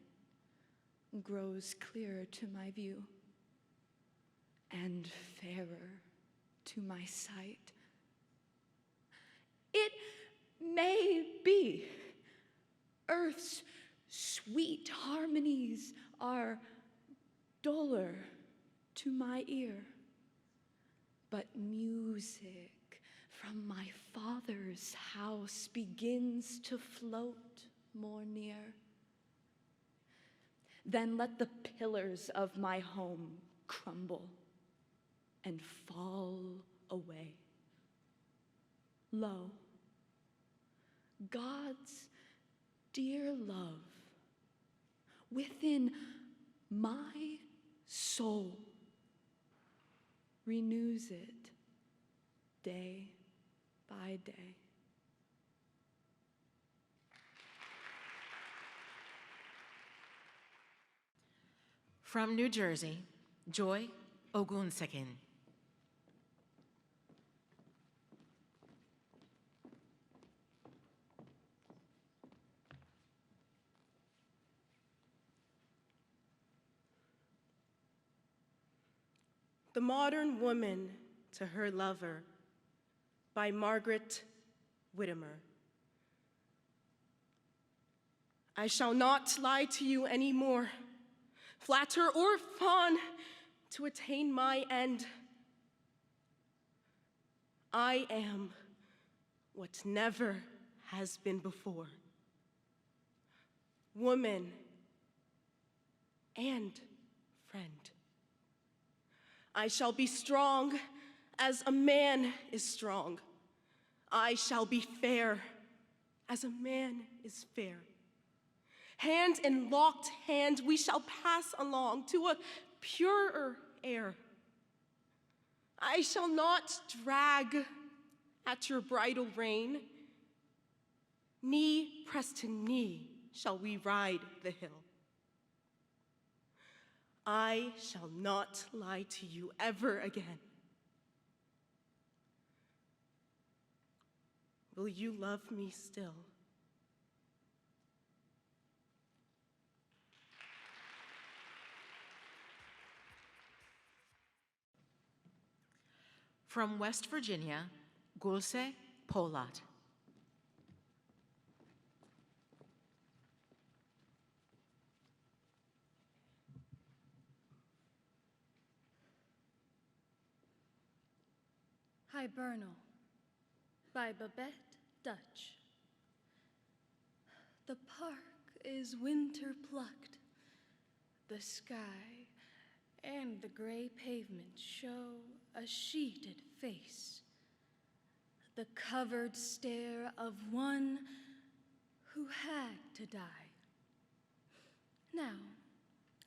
grows clearer to my view and fairer to my sight. It may be Earth's sweet harmonies are duller to my ear, but music from my Father's house begins to float more near. Then let the pillars of my home crumble and fall away. Lo, God's dear love within my soul renews it day by day.
From New Jersey, Joy Ogunsakin.
The Modern Woman to Her Lover by Margaret Whittemore. I shall not lie to you anymore, flatter or fawn to attain my end. I am what never has been before. Woman and friend. I shall be strong as a man is strong. I shall be fair as a man is fair. Hand in locked hand, we shall pass along to a purer air. I shall not drag at your bridle rein. Knee pressed to knee shall we ride the hill. I shall not lie to you ever again. Will you love me still?
From West Virginia, Gülse Polat.
Hibernal by Babette Dutch. The park is winter plucked. The sky and the gray pavement show a sheeted face, the covered stare of one who had to die. Now,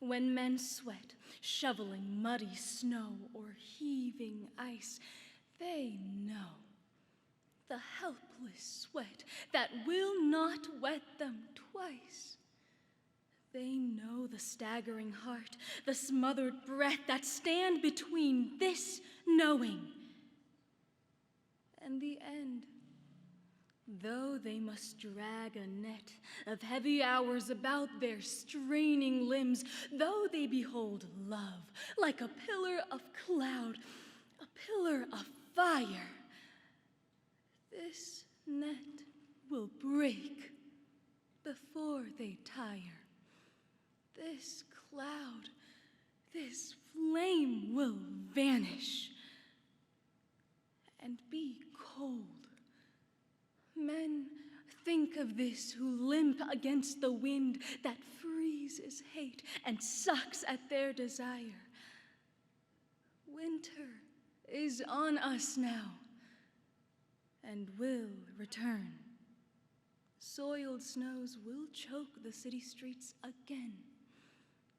when men sweat, shoveling muddy snow or heaving ice, they know the helpless sweat that will not wet them twice. They know the staggering heart, the smothered breath that stand between this knowing and the end. Though they must drag a net of heavy hours about their straining limbs, though they behold love like a pillar of cloud, a pillar of fire, This net will break before they tire. This cloud, this flame will vanish and be cold. Men think of this who limp against the wind that freezes hate and sucks at their desire. Winter is on us now and will return. Soiled snows will choke the city streets again.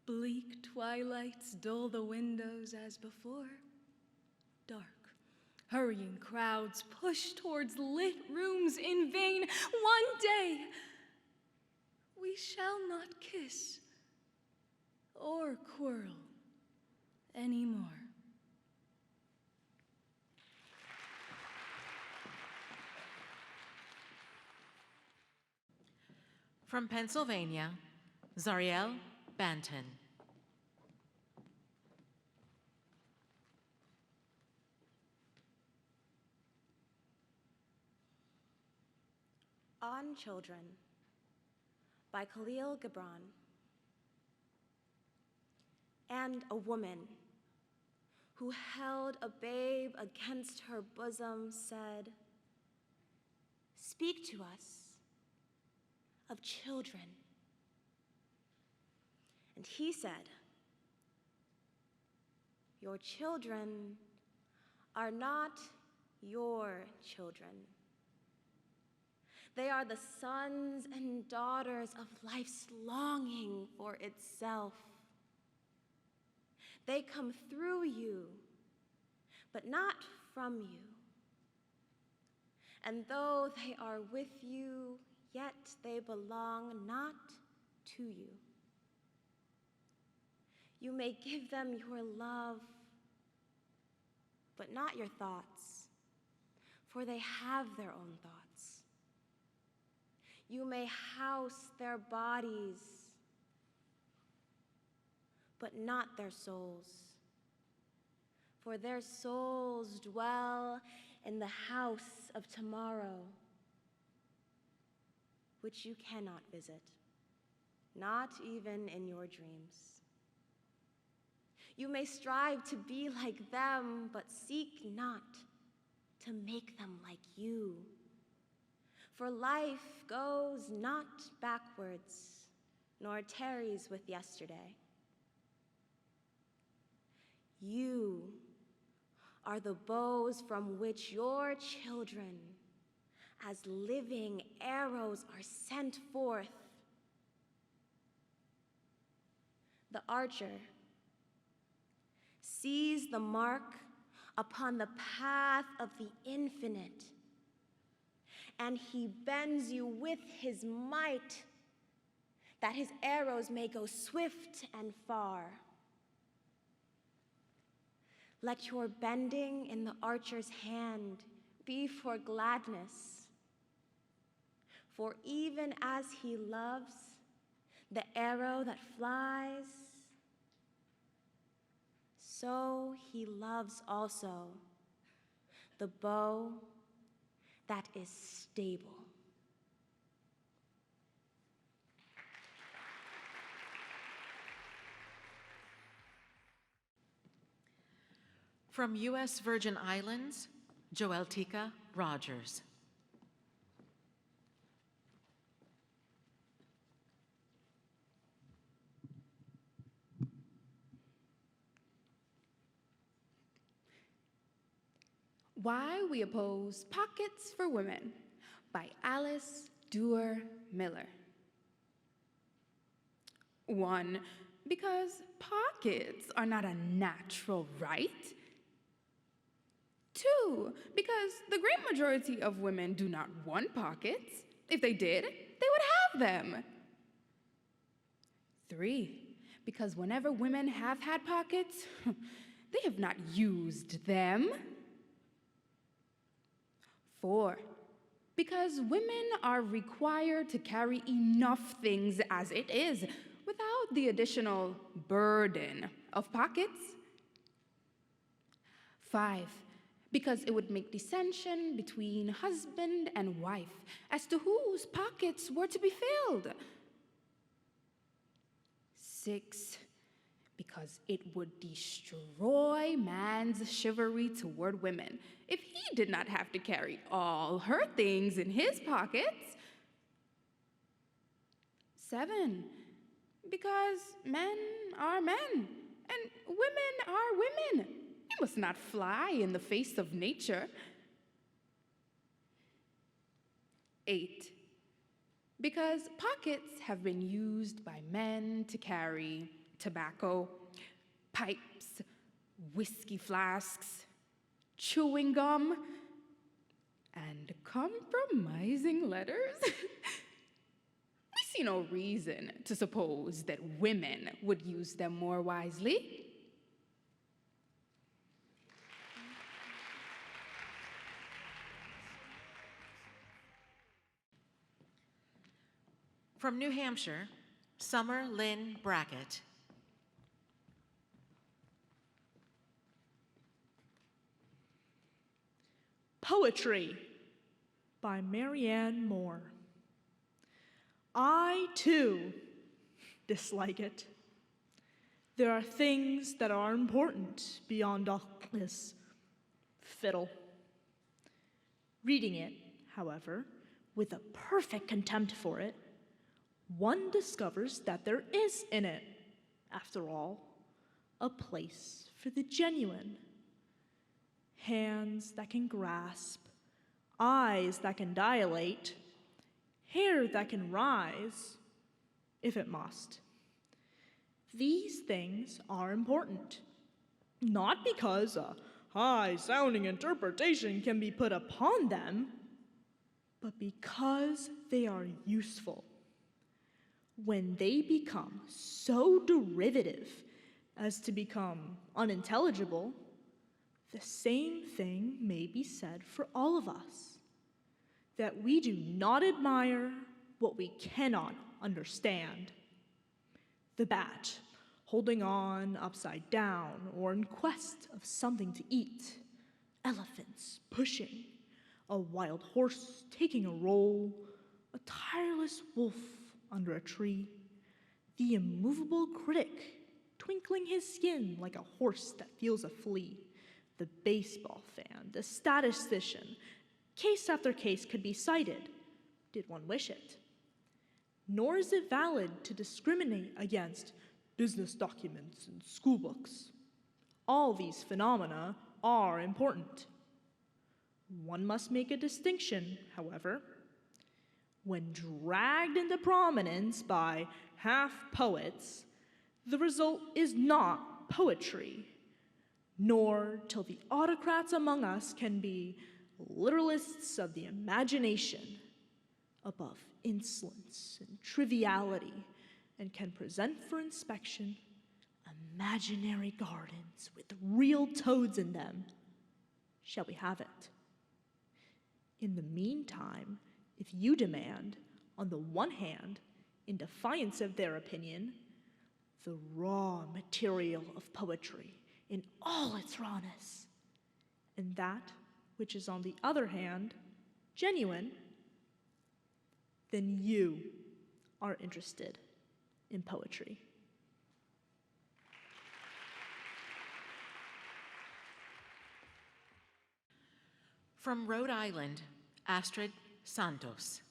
Bleak twilights dull the windows as before. Dark, hurrying crowds push towards lit rooms in vain. One day, we shall not kiss or quarrel anymore.
From Pennsylvania, Xariel Banton.
On Children by Khalil Gibran. And a woman who held a babe against her bosom said, "Speak to us of children." And he said, "Your children are not your children. They are the sons and daughters of life's longing for itself. They come through you, but not from you. And though they are with you, yet they belong not to you. You may give them your love, but not your thoughts, for they have their own thoughts. You may house their bodies, but not their souls, for their souls dwell in the house of tomorrow, which you cannot visit, not even in your dreams. You may strive to be like them, but seek not to make them like you. For life goes not backwards, nor tarries with yesterday. You are the bows from which your children, as living arrows, are sent forth. The archer sees the mark upon the path of the infinite, and he bends you with his might, that his arrows may go swift and far. Let your bending in the archer's hand be for gladness, for even as he loves the arrow that flies, so he loves also the bow that is stable.
From U.S. Virgin Islands, Joeltica Rogers.
Why We Oppose Pockets for Women by Alice Duer Miller. 1, because pockets are not a natural right. 2, because the great majority of women do not want pockets. If they did, they would have them. 3, because whenever women have had pockets, they have not used them. 4, because women are required to carry enough things as it is without the additional burden of pockets. 5, because it would make dissension between husband and wife as to whose pockets were to be filled. 6, because it would destroy man's chivalry toward women if he did not have to carry all her things in his pockets. 7, because men are men and women are women. You must not fly in the face of nature. 8, because pockets have been used by men to carry tobacco, pipes, whiskey flasks, chewing gum, and compromising letters. We see no reason to suppose that women would use them more wisely.
From New Hampshire, Summer Lin Brackett.
Poetry by Marianne Moore. I, too, dislike it. There are things that are important beyond all this fiddle. Reading it, however, with a perfect contempt for it, one discovers that there is in it, after all, a place for the genuine. Hands that can grasp, eyes that can dilate, hair that can rise, if it must. These things are important, not because a high-sounding interpretation can be put upon them, but because they are useful. When they become so derivative as to become unintelligible, the same thing may be said for all of us, that we do not admire what we cannot understand. The bat, holding on upside down or in quest of something to eat, elephants pushing, a wild horse taking a roll, a tireless wolf under a tree, the immovable critic twinkling his skin like a horse that feels a flea, the baseball fan, the statistician. Case after case could be cited, did one wish it. Nor is it valid to discriminate against business documents and school books. All these phenomena are important. One must make a distinction, however. When dragged into prominence by half-poets, the result is not poetry, nor till the autocrats among us can be literalists of the imagination, above insolence and triviality, and can present for inspection imaginary gardens with real toads in them, shall we have it. In the meantime, if you demand, on the one hand, in defiance of their opinion, the raw material of poetry in all its rawness, and that which is on the other hand genuine, then you are interested in poetry.
From Rhode Island, Astrid Santos.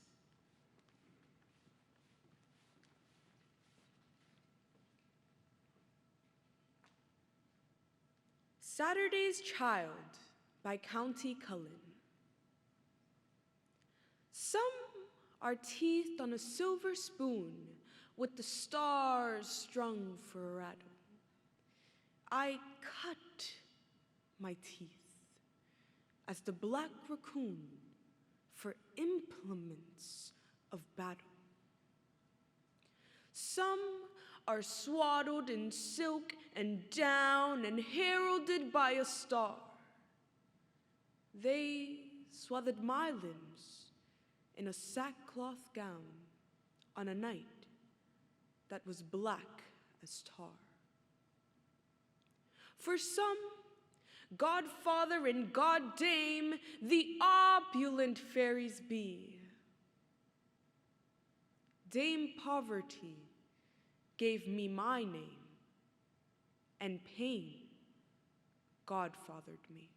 Saturday's Child by County Cullen. Some are teethed on a silver spoon with the stars strung for a rattle. I cut my teeth as the black raccoon for implements of battle. Some are swaddled in silk and down and heralded by a star. They swathed my limbs in a sackcloth gown on a night that was black as tar. For some, godfather and goddame, the opulent fairies be. Dame Poverty gave me my name, and pain godfathered me.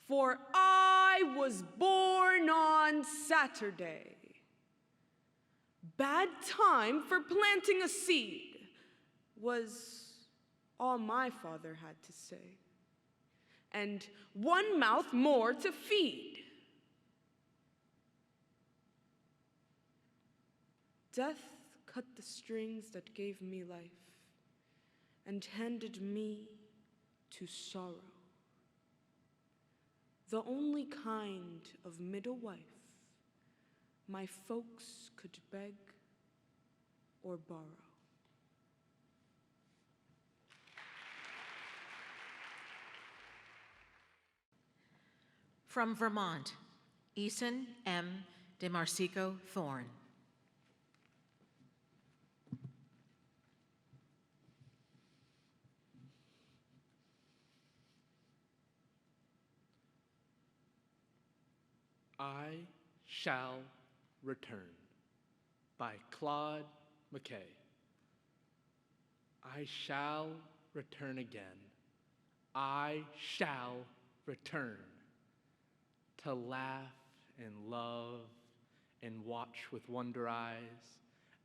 For I was born on Saturday. Bad time for planting a seed was all my father had to say, and one mouth more to feed. Death cut the strings that gave me life and handed me to sorrow, the only kind of middle wife my folks could beg or borrow.
From Vermont, Eason M. DeMarsico-Thorne.
I Shall Return by Claude McKay. I shall return again. I shall return to laugh and love and watch with wonder eyes.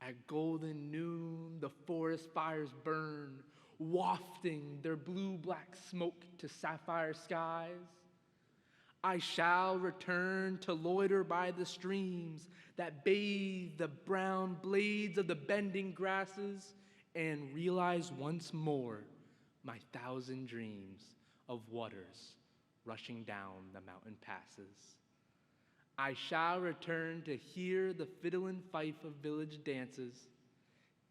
At golden noon, the forest fires burn, wafting their blue-black smoke to sapphire skies. I shall return to loiter by the streams that bathe the brown blades of the bending grasses and realize once more my thousand dreams of waters rushing down the mountain passes. I shall return to hear the fiddle and fife of village dances,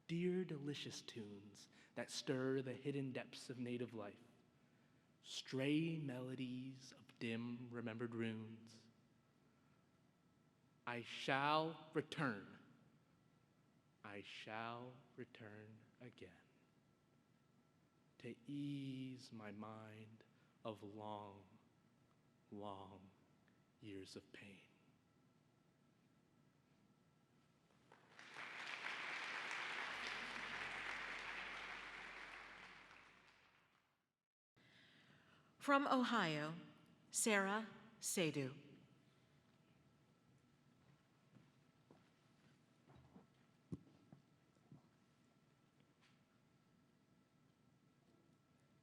dear delicious tunes that stir the hidden depths of native life, stray melodies of dim remembered runes. I shall return. I shall return again to ease my mind of long, long years of pain.
From Ohio, Sarah Seidu.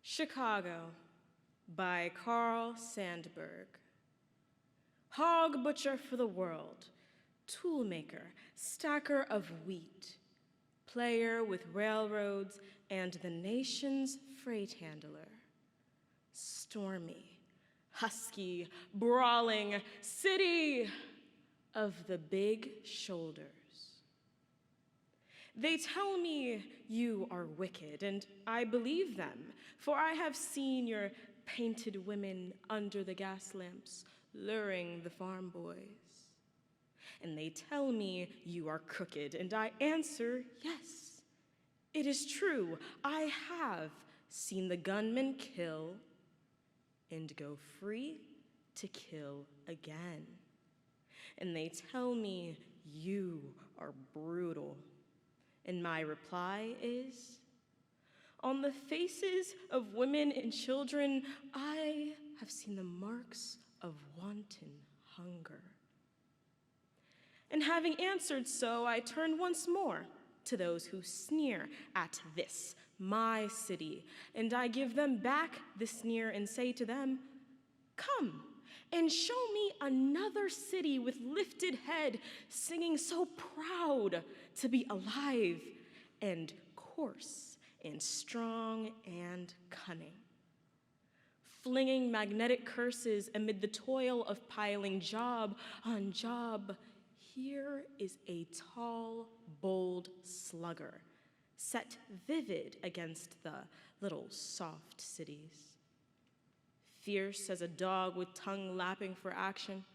Chicago by Carl Sandburg. Hog butcher for the world, toolmaker, stacker of wheat, player with railroads and the nation's freight handler. Stormy, husky, brawling city of the big shoulders. They tell me you are wicked, and I believe them, for I have seen your painted women under the gas lamps, luring the farm boys. And they tell me you are crooked, and I answer yes. It is true, I have seen the gunman kill and go free to kill again. And they tell me you are brutal. And my reply is, on the faces of women and children, I have seen the marks of wanton hunger. And having answered so, I turn once more to those who sneer at this, my city, and I give them back the sneer and say to them, come and show me another city with lifted head, singing so proud to be alive and coarse and strong and cunning, flinging magnetic curses amid the toil of piling job on job. Here is a tall, bold slugger, set vivid against the little soft cities. Fierce as a dog with tongue lapping for action,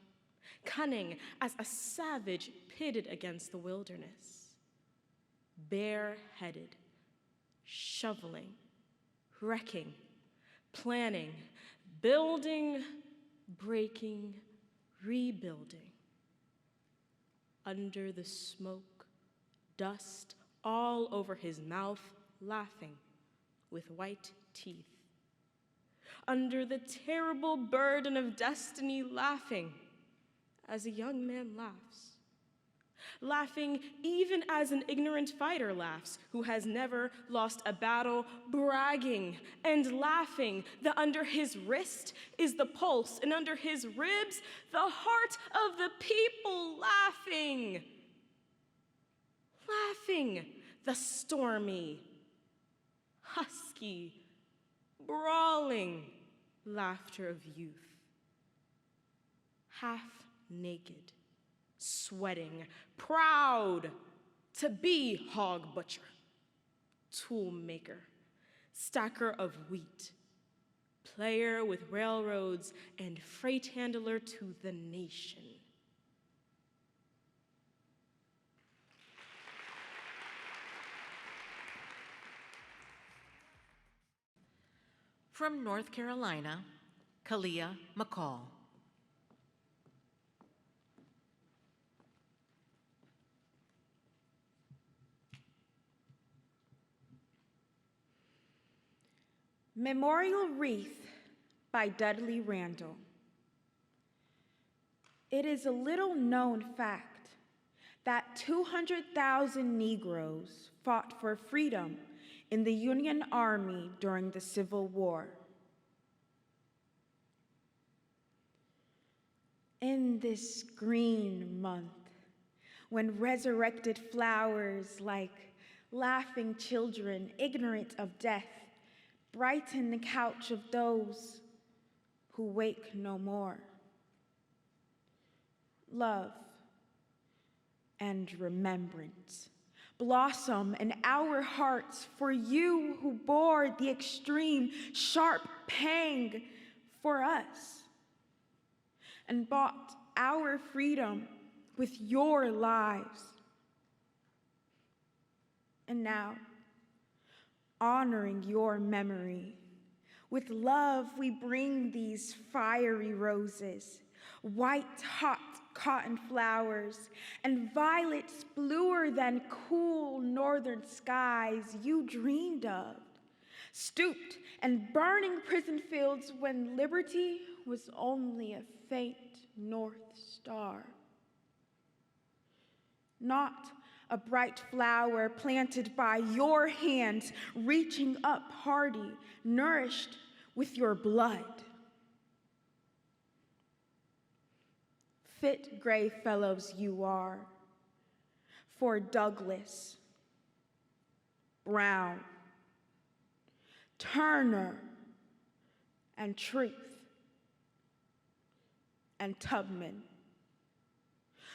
cunning as a savage pitted against the wilderness. Bare-headed, shoveling, wrecking, planning, building, breaking, rebuilding. Under the smoke, dust all over his mouth, laughing with white teeth. Under the terrible burden of destiny, laughing as a young man laughs. Laughing even as an ignorant fighter laughs who has never lost a battle, bragging and laughing that under his wrist is the pulse, and under his ribs, the heart of the people, laughing. Laughing, the stormy, husky, brawling laughter of youth. Half naked, sweating, proud to be hog butcher, tool maker, stacker of wheat, player with railroads, and freight handler to the nation.
From North Carolina, Caliyah McCall.
Memorial Wreath by Dudley Randall. It is a little known fact that 200,000 Negroes fought for freedom in the Union Army during the Civil War. In this green month, when resurrected flowers like laughing children ignorant of death brighten the couch of those who wake no more. Love and remembrance blossom in our hearts for you who bore the extreme, sharp pang for us and bought our freedom with your lives. And now, honoring your memory, with love we bring these fiery roses, white hot cotton flowers, and violets bluer than cool northern skies you dreamed of, stooped and burning prison fields when liberty was only a faint north star. Not a bright flower planted by your hands, reaching up hardy, nourished with your blood. Fit gray fellows you are for Douglas, Brown, Turner, and Truth, and Tubman,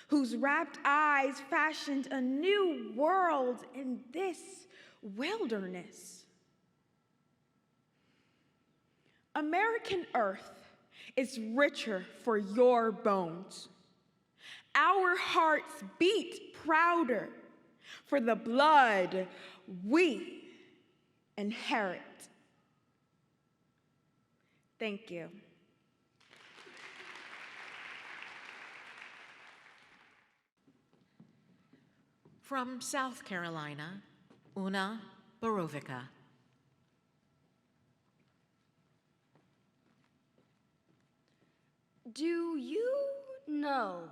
whose rapt eyes fashioned a new world in this wilderness. American earth is richer for your bones. Our hearts beat prouder for the blood we inherit. Thank you.
From South Carolina, Oona Borovicka.
Do you know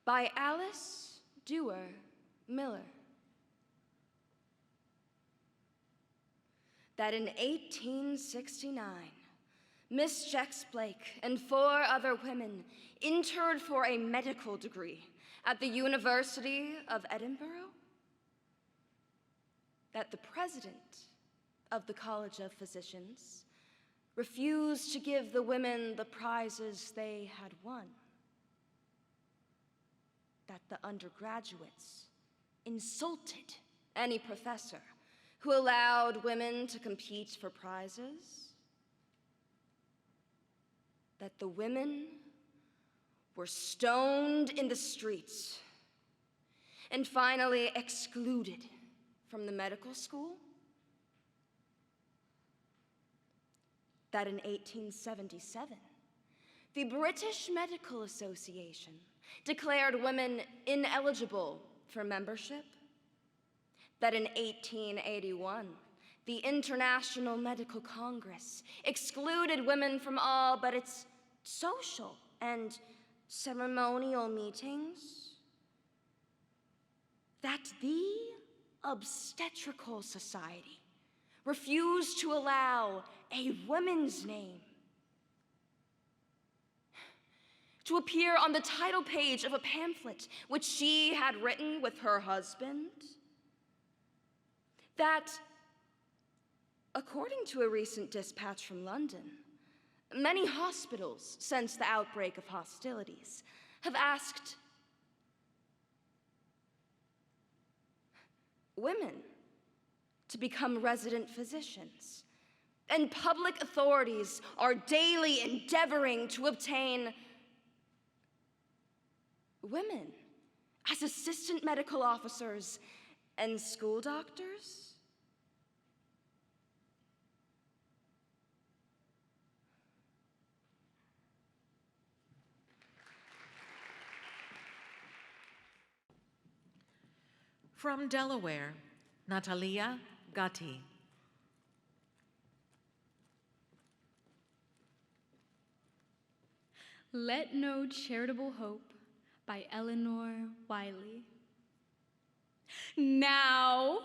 by Alice Duer Miller that in 1869, Miss Jex Blake and 4 other women entered for a medical degree at the University of Edinburgh? That the president of the College of Physicians refused to give the women the prizes they had won? That the undergraduates insulted any professor who allowed women to compete for prizes? That the women were stoned in the streets and finally excluded from the medical school?
that in 1877, the British Medical Association declared women ineligible for membership, that in 1881, the International Medical Congress excluded women from all but its social and ceremonial meetings, that the Obstetrical Society refused to allow a woman's name to appear on the title page of a pamphlet which she had written with her husband, that, according to a recent dispatch from London, many hospitals since the outbreak of hostilities have asked women to become resident physicians, and public authorities are daily endeavoring to obtain women as assistant medical officers and school doctors?
From Delaware, Natalia Gatti.
Let No Charitable Hope by Eleanor Wiley. Now,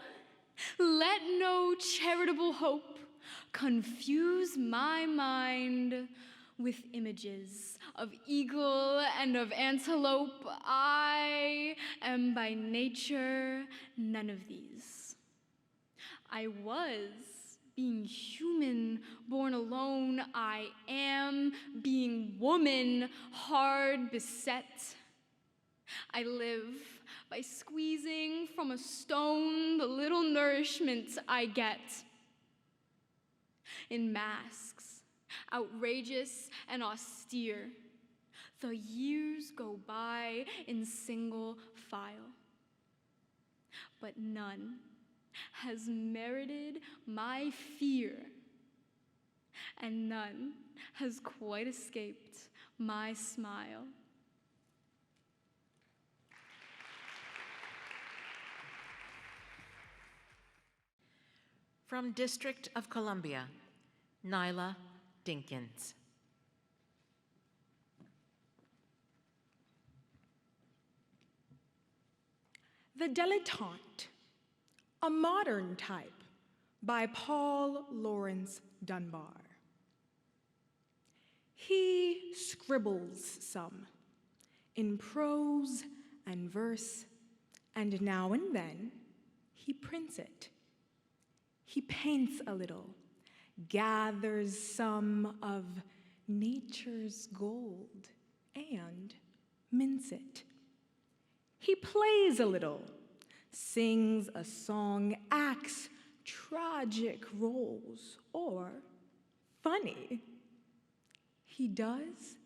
let no charitable hope confuse my mind with images of eagle and of antelope. I am by nature none of these. I was being human, born alone. I am being woman, hard beset. I live by squeezing from a stone the little nourishment I get. In masks, outrageous and austere, the years go by in single file. But none has merited my fear, and none has quite escaped my smile.
From District of Columbia, Nyla Dinkins.
The Dilettante, a modern type by Paul Laurence Dunbar. He scribbles some in prose and verse, and now and then he prints it. He paints a little, gathers some of nature's gold, and mints it. He plays a little, sings a song, acts tragic roles, or funny. He does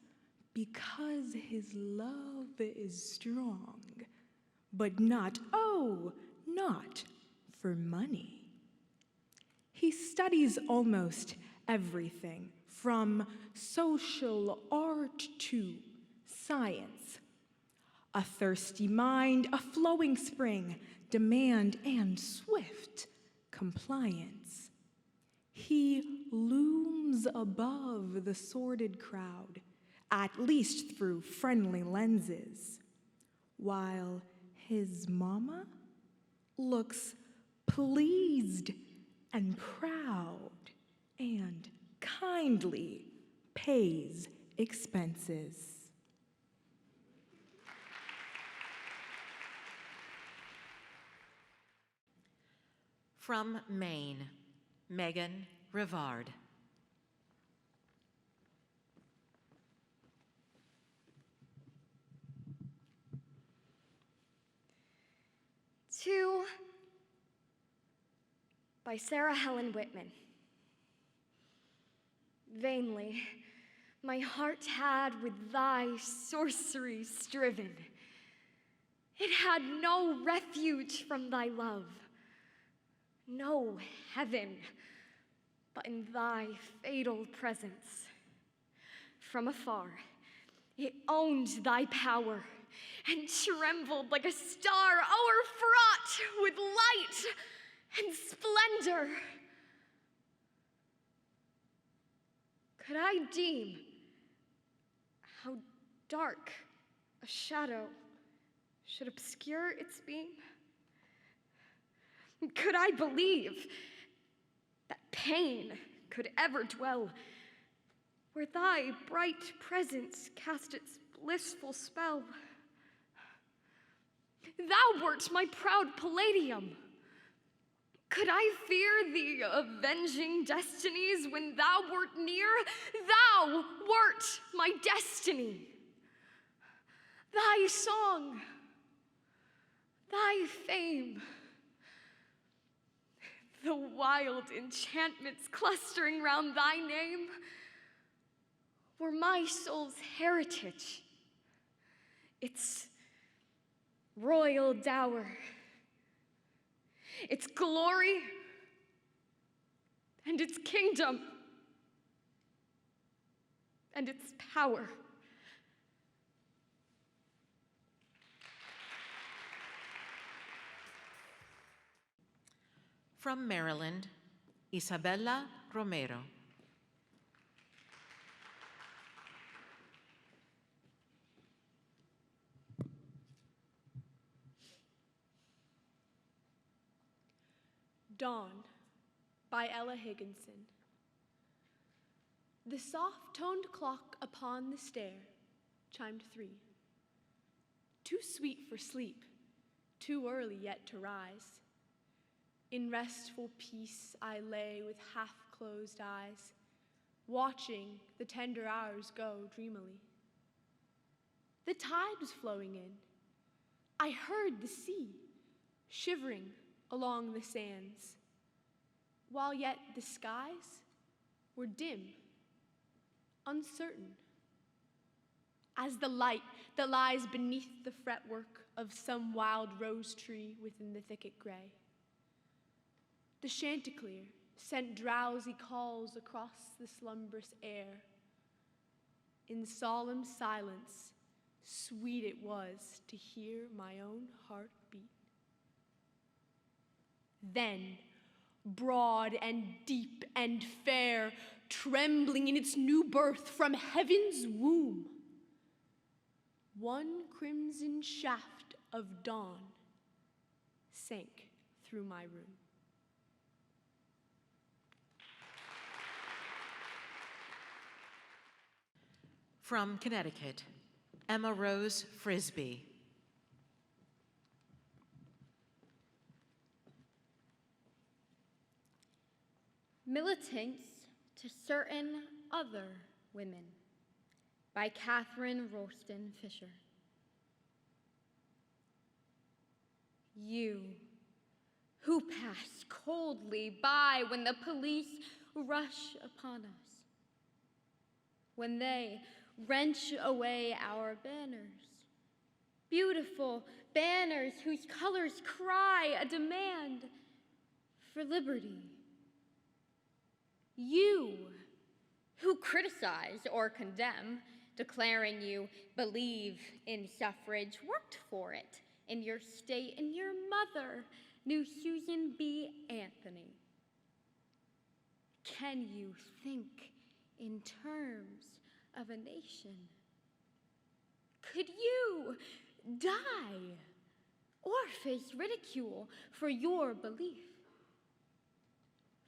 because his love is strong, but not, oh, not for money. He studies almost everything, from social art to science. A thirsty mind, a flowing spring, demand and swift compliance. He looms above the sordid crowd, at least through friendly lenses, while his mama looks pleased and proud and kindly pays expenses.
From Maine, Meghan Rivard.
Two, by Sarah Helen Whitman. Vainly, my heart had with thy sorcery striven. It had no refuge from thy love, no heaven, but in thy fatal presence. From afar, it owned thy power and trembled like a star o'erfraught with light and splendor. Could I deem how dark a shadow should obscure its beam? Could I believe that pain could ever dwell where thy bright presence cast its blissful spell? Thou wert my proud palladium. Could I fear the avenging destinies when thou wert near? Thou wert my destiny. Thy song, thy fame, the wild enchantments clustering round thy name were my soul's heritage, its royal dower, its glory and its kingdom and its power.
From Maryland, Isabella Romero.
Dawn by Ella Higginson. The soft-toned clock upon the stair chimed 3. Too sweet for sleep, too early yet to rise. In restful peace I lay with half-closed eyes, watching the tender hours go dreamily. The tide was flowing in. I heard the sea shivering along the sands, while yet the skies were dim, uncertain, as the light that lies beneath the fretwork of some wild rose tree within the thicket gray. The chanticleer sent drowsy calls across the slumbrous air. In solemn silence, sweet it was to hear my own heart beat. Then, broad and deep and fair, trembling in its new birth from heaven's womb, one crimson shaft of dawn sank through my room.
From Connecticut, Emma Rose Frisbie.
Militants to Certain Other Women by Catherine Ralston Fisher. You who pass coldly by when the police rush upon us, when they wrench away our banners, beautiful banners whose colors cry a demand for liberty. You who criticize or condemn, declaring you believe in suffrage, worked for it in your state, and your mother knew Susan B. Anthony. Can you think in terms of a nation? Could you die or face ridicule for your belief?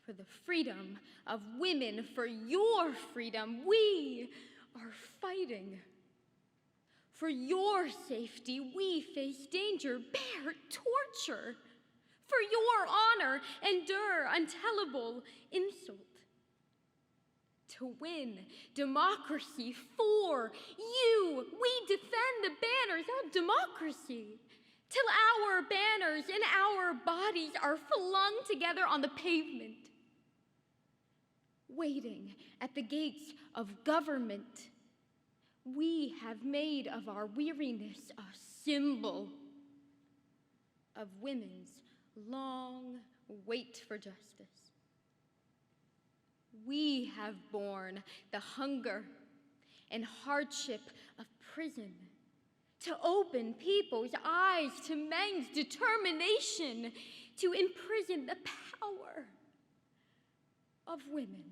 For the freedom of women, for your freedom, we are fighting. For your safety, we face danger, bear torture. For your honor, endure untellable insult. To win democracy for you, we defend the banners of democracy, till our banners and our bodies are flung together on the pavement, waiting at the gates of government. We have made of our weariness a symbol of women's long wait for justice. We have borne the hunger and hardship of prison to open people's eyes to men's determination to imprison the power of women.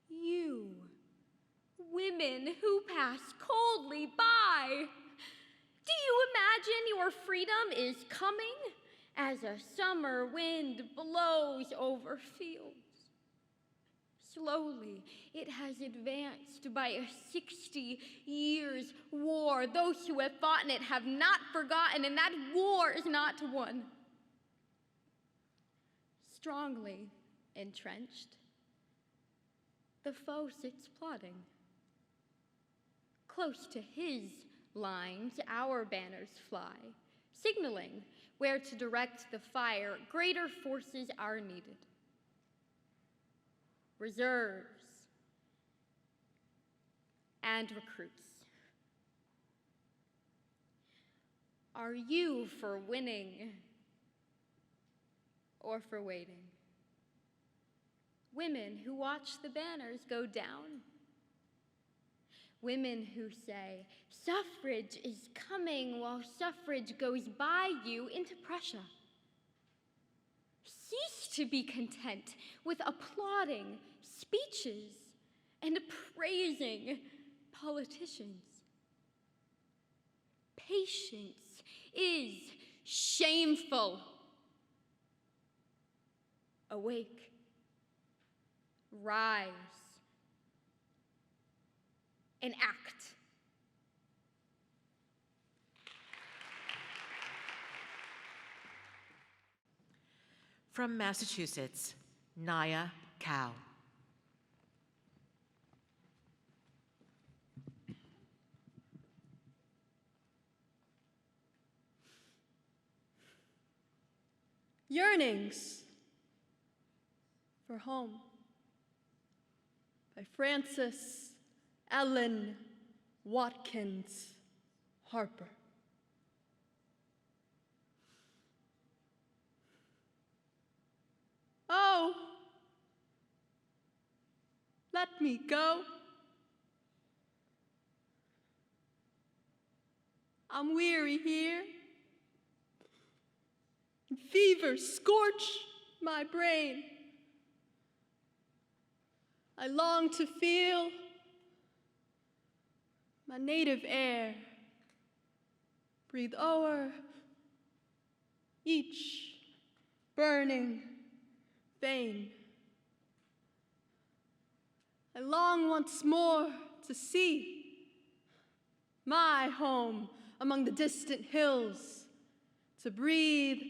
You, women who pass coldly by, do you imagine your freedom is coming as a summer wind blows over fields? Slowly, it has advanced by a 60 years war. Those who have fought in it have not forgotten, and that war is not won. Strongly entrenched, the foe sits plotting. Close to his lines, our banners fly, signaling where to direct the fire. Greater forces are needed. Reserves and recruits. Are you for winning or for waiting? Women who watch the banners go down. Women who say, suffrage is coming while suffrage goes by you into Prussia. Cease to be content with applauding speeches and praising politicians. Patience is shameful. Awake, rise, and act.
From Massachusetts, Nia Cao.
Yearnings for Home by Frances Ellen Watkins Harper. Oh, let me go. I'm weary here, and fever scorch my brain. I long to feel my native air, breathe o'er each burning vein. I long once more to see my home among the distant hills, to breathe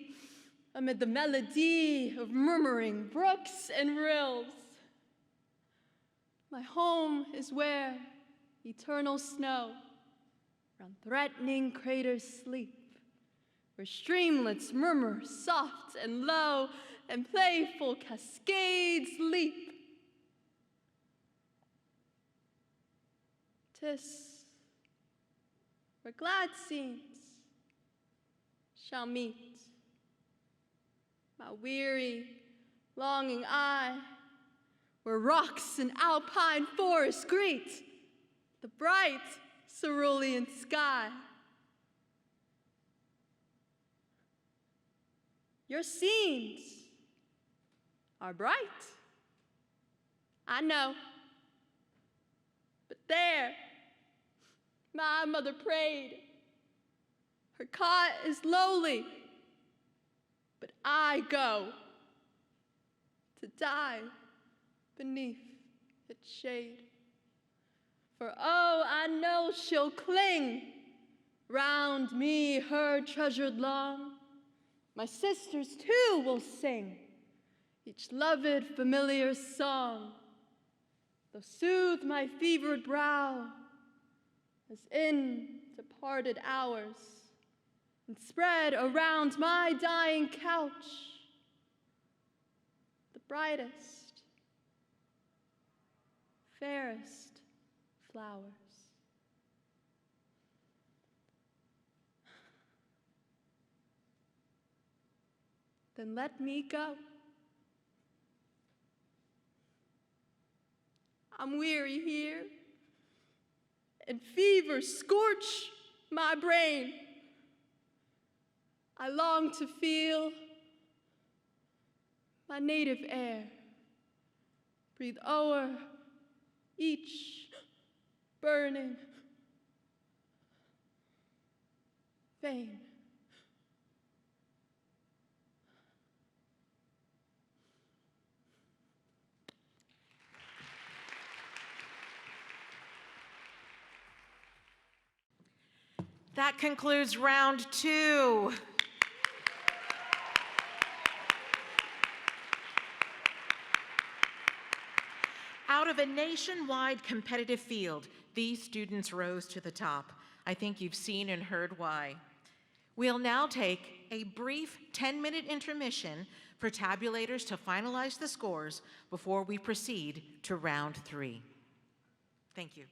amid the melody of murmuring brooks and rills. My home is where eternal snow round threatening craters sleep, where streamlets murmur soft and low, and playful cascades leap. 'Tis where glad scenes shall meet my weary, longing eye, where rocks and alpine forests greet the bright cerulean sky. Your scenes are bright, I know, but there my mother prayed. Her cot is lowly, but I go to die beneath its shade. For oh, I know she'll cling round me, her treasured long. My sisters too will sing each loved familiar song. They'll soothe my fevered brow as in departed hours, and spread around my dying couch the brightest, fairest flowers. Then let me go I'm weary here, and fever scorch my brain. I long to feel my native air, breathe o'er each burning vein.
That concludes round 2. Out of a nationwide competitive field, these students rose to the top. I think you've seen and heard why. We'll now take a brief 10-minute intermission for tabulators to finalize the scores before we proceed to round 3. Thank you.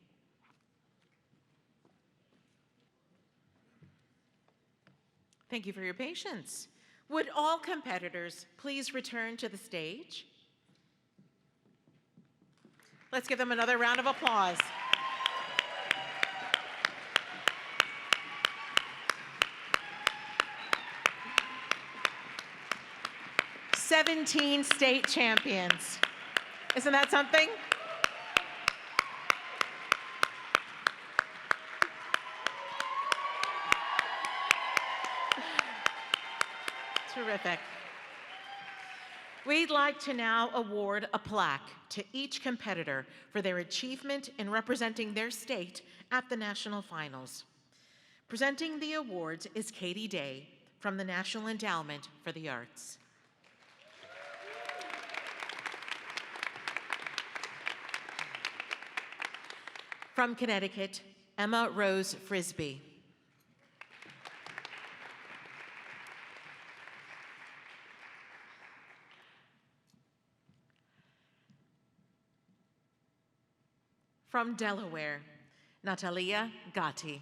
Thank you for your patience. Would all competitors please return to the stage? Let's give them another round of applause. "17 state champions." Isn't that something? Terrific. We'd like to now award a plaque to each competitor for their achievement in representing their state at the national finals. Presenting the awards is Katie Day from the National Endowment for the Arts. From Connecticut, Emma Rose Frisbie. From Delaware, Natalia Gatti.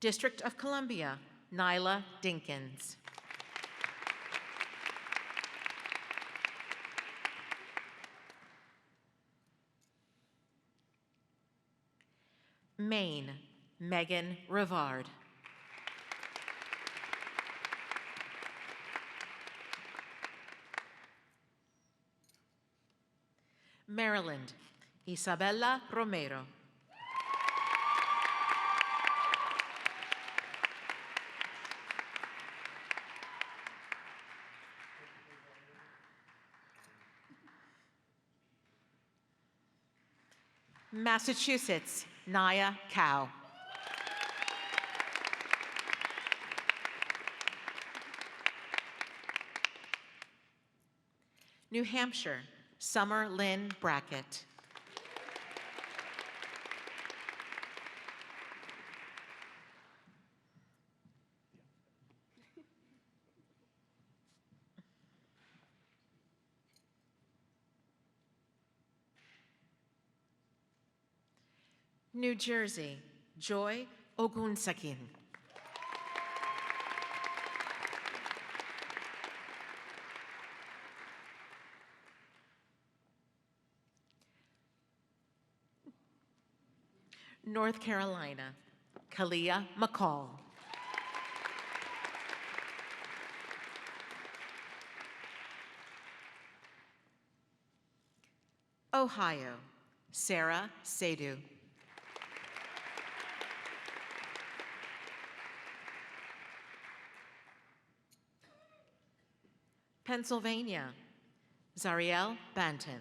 District of Columbia, Nyla Dinkins. Maine, Meghan Rivard. Maryland, Isabella Romero. Massachusetts, Nia Cao. New Hampshire, Summer Lin Brackett. New Jersey, Joy Ogunsakin. North Carolina, Caliyah McCall. Ohio, Sarah Seidu. Pennsylvania, Xariel Banton.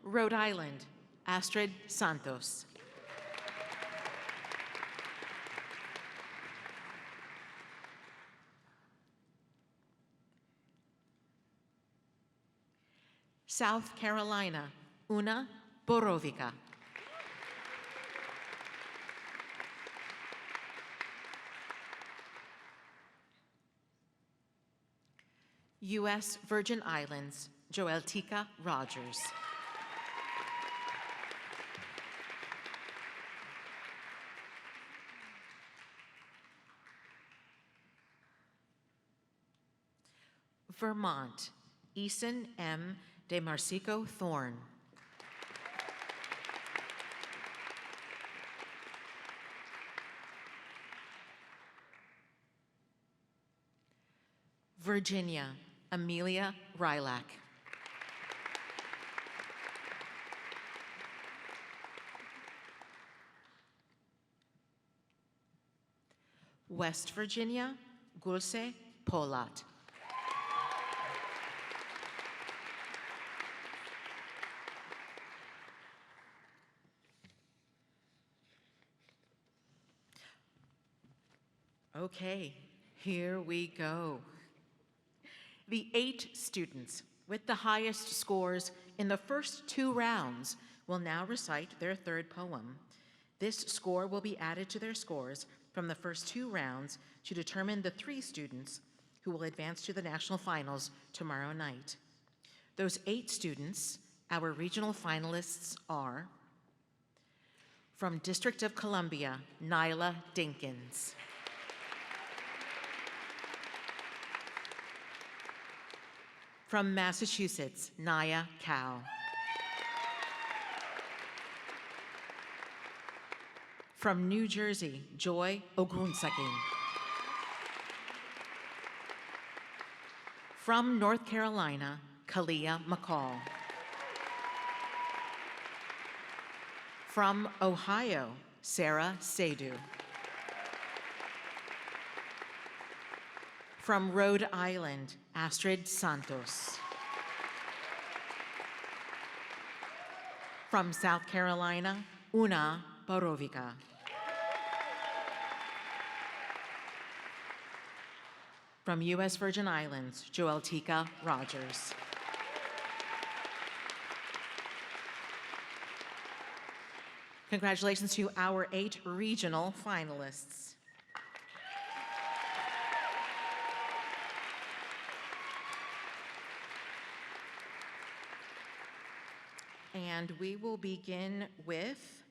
Rhode Island, Astrid Santos. South Carolina, Oona Borovicka. U.S. Virgin Islands, Joeltica Rogers. Vermont, Eason M. DeMarsico-Thorne. Virginia, Amelia Rylak. West Virginia, Gülse Polat. Okay, here we go. The 8 students with the highest scores in the first 2 rounds will now recite their third poem. This score will be added to their scores from the first 2 rounds to determine the 3 students who will advance to the national finals tomorrow night. Those 8 students, our regional finalists, are from District of Columbia, Nyla Dinkins. From Massachusetts, Nia Cao. From New Jersey, Joy Ogunsakin. From North Carolina, Caliyah McCall. From Ohio, Sarah Seidu. From Rhode Island, Astrid Santos. From South Carolina, Oona Borovicka. From U.S. Virgin Islands, Joeltica Rogers. Congratulations to our 8 regional finalists. And we will begin with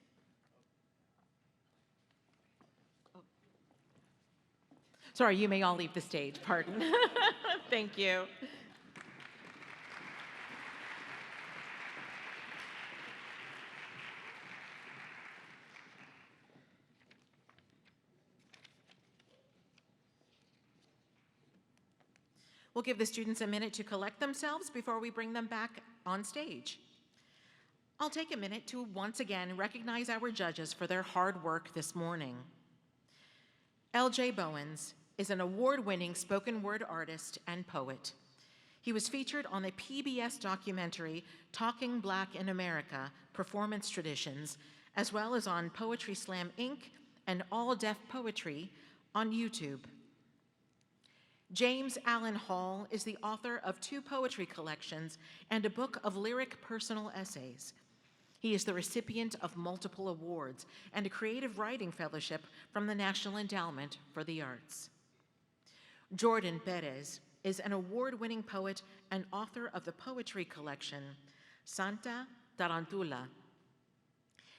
sorry, you may all leave the stage, pardon. Thank you. We'll give the students a minute to collect themselves before we bring them back on stage. I'll take a minute to once again recognize our judges for their hard work this morning. L.J. Bowens is an award-winning spoken word artist and poet. He was featured on the PBS documentary Talking Black in America, Performance Traditions, as well as on Poetry Slam Inc. and All Deaf Poetry on YouTube. James Allen Hall is the author of 2 poetry collections and a book of lyric personal essays. He is the recipient of multiple awards and a creative writing fellowship from the National Endowment for the Arts. Jordan Perez is an award-winning poet and author of the poetry collection Santa Tarantula.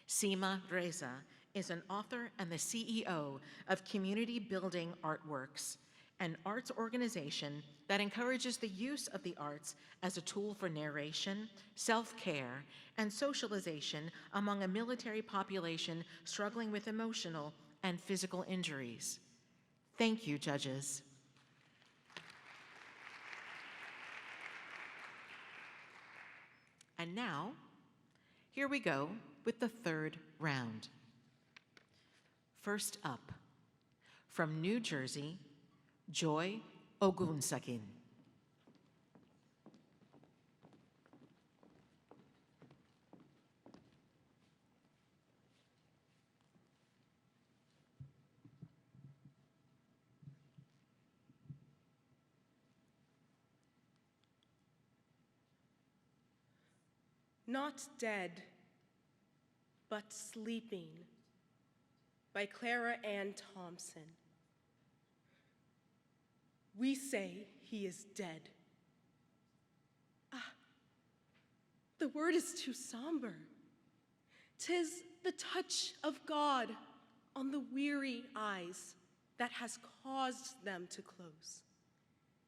Sima Reza is an author and the CEO of Community Building Artworks, an arts organization that encourages the use of the arts as a tool for narration, self-care, and socialization among a military population struggling with emotional and physical injuries. Thank you, judges. And now, here we go with the 3rd round. First up, from New Jersey, Joy Ogunsakin.
Not Dead, but Sleeping by Clara Ann Thompson. We say he is dead. The word is too somber. 'Tis the touch of God on the weary eyes that has caused them to close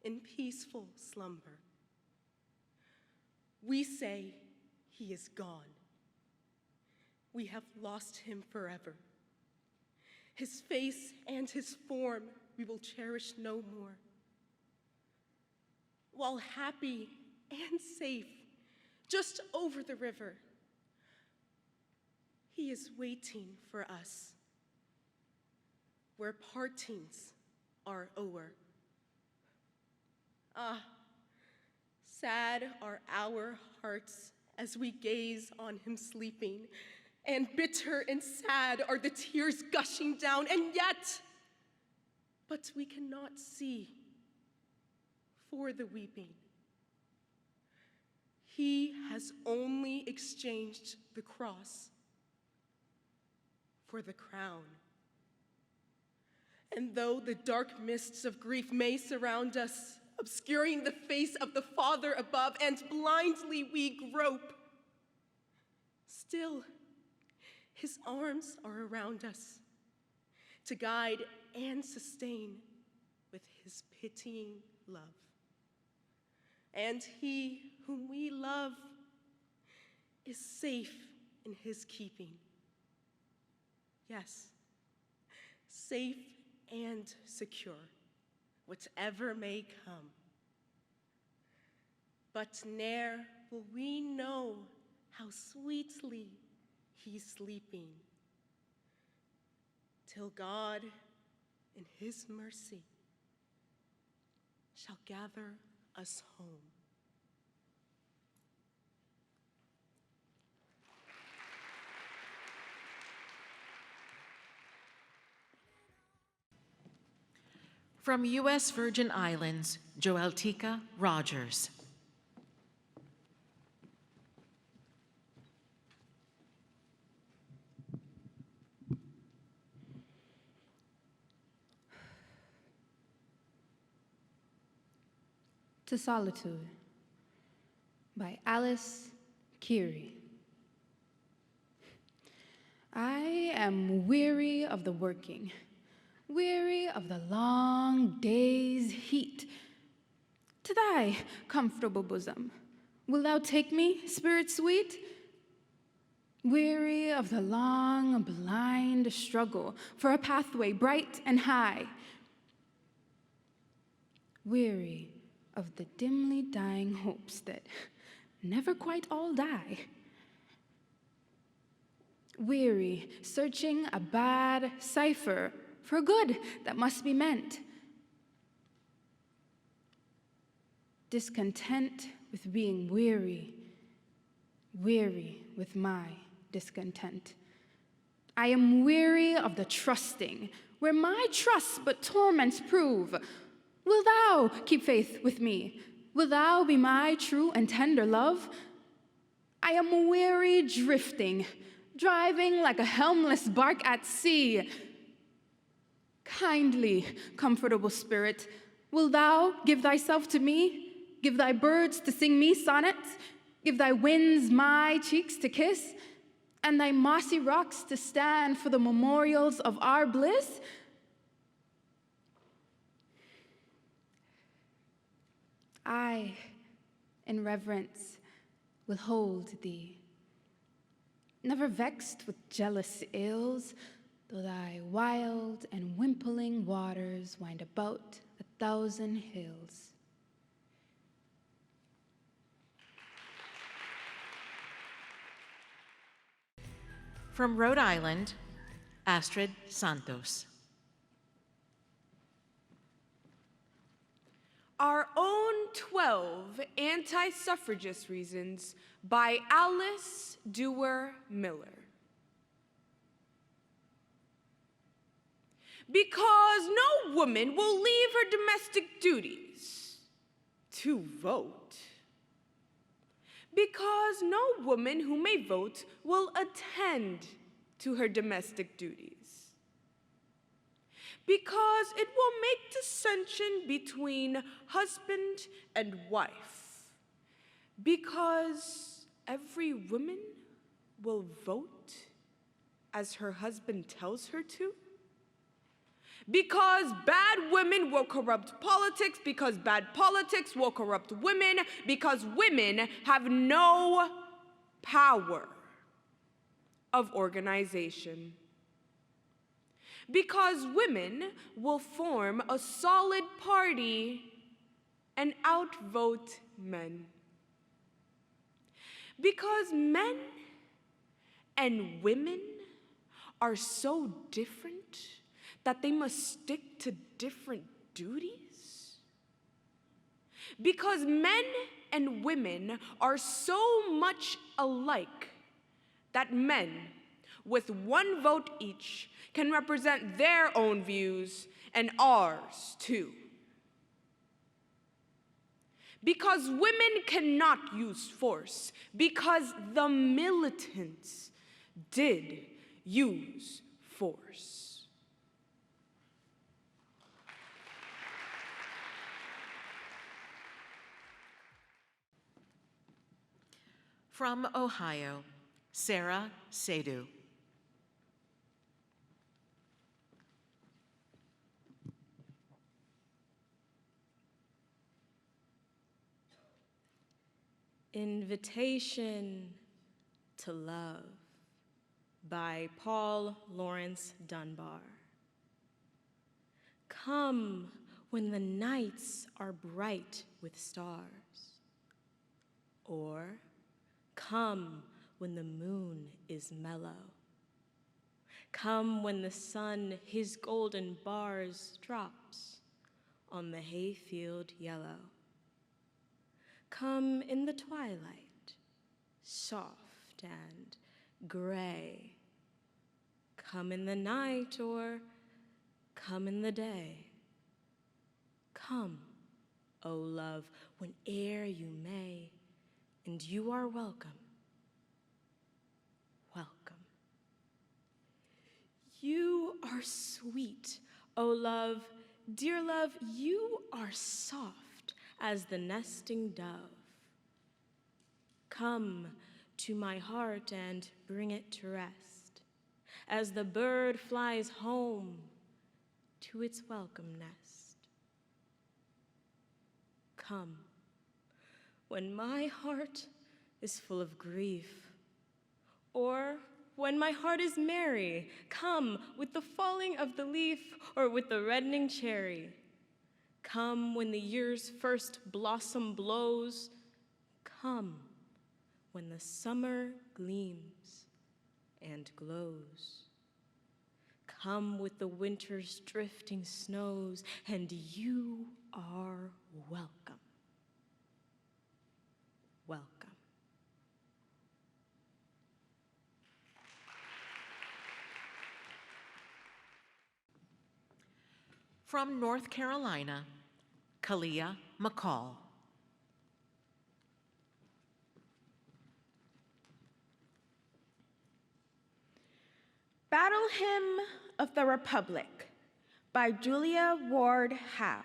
in peaceful slumber. We say he is gone. We have lost him forever. His face and his form we will cherish no more. While happy and safe just over the river, he is waiting for us where partings are o'er. Ah, sad are our hearts as we gaze on him sleeping, and bitter and sad are the tears gushing down, and yet, but we cannot see for the weeping. He has only exchanged the cross for the crown. And though the dark mists of grief may surround us, obscuring the face of the Father above, and blindly we grope, still his arms are around us to guide and sustain with his pitying love. And he whom we love is safe in his keeping. Yes, safe and secure, whatever may come. But ne'er will we know how sweetly he's sleeping, till God, in his mercy, shall gather us home.
From U.S. Virgin Islands, Joeltica Rogers.
To Solitude by Alice Keary. I am weary of the working, weary of the long day's heat. To thy comfortable bosom, wilt thou take me, spirit sweet? Weary of the long, blind struggle for a pathway bright and high. Weary of the dimly dying hopes that never quite all die. Weary, searching a bad cipher for good that must be meant. Discontent with being weary, weary with my discontent. I am weary of the trusting, where my trust but torments prove. Will thou keep faith with me? Will thou be my true and tender love? I am weary drifting, driving like a helmless bark at sea. Kindly, comfortable spirit, will thou give thyself to me? Give thy birds to sing me sonnets? Give thy winds my cheeks to kiss? And thy mossy rocks to stand for the memorials of our bliss? I, in reverence, will hold thee, never vexed with jealous ills, though thy wild and wimpling waters wind about 1,000 hills.
From Rhode Island, Astrid Santos.
Our Own 12 Anti-Suffragist Reasons by Alice Duer Miller. Because no woman will leave her domestic duties to vote. Because no woman who may vote will attend to her domestic duties. Because it will make dissension between husband and wife. Because every woman will vote as her husband tells her to? Because bad women will corrupt politics, because bad politics will corrupt women, because women have no power of organization. Because women will form a solid party and outvote men. Because men and women are so different that they must stick to different duties? Because men and women are so much alike that men, with one vote each, can represent their own views and ours too. Because women cannot use force, because the militants did use force.
From Ohio, Sarah Seidu.
Invitation to Love by Paul Laurence Dunbar. Come when the nights are bright with stars, or come when the moon is mellow. Come when the sun his golden bars drops on the hayfield yellow. Come in the twilight, soft and gray. Come in the night or come in the day. Come, O love, whene'er you may, and you are welcome. Welcome. You are sweet, O love, dear love, you are soft as the nesting dove. Come to my heart and bring it to rest, as the bird flies home to its welcome nest. Come when my heart is full of grief, or when my heart is merry. Come with the falling of the leaf or with the reddening cherry. Come when the year's first blossom blows. Come when the summer gleams and glows. Come with the winter's drifting snows, and you are welcome. Welcome.
From North Carolina, Caliyah McCall.
Battle Hymn of the Republic by Julia Ward Howe.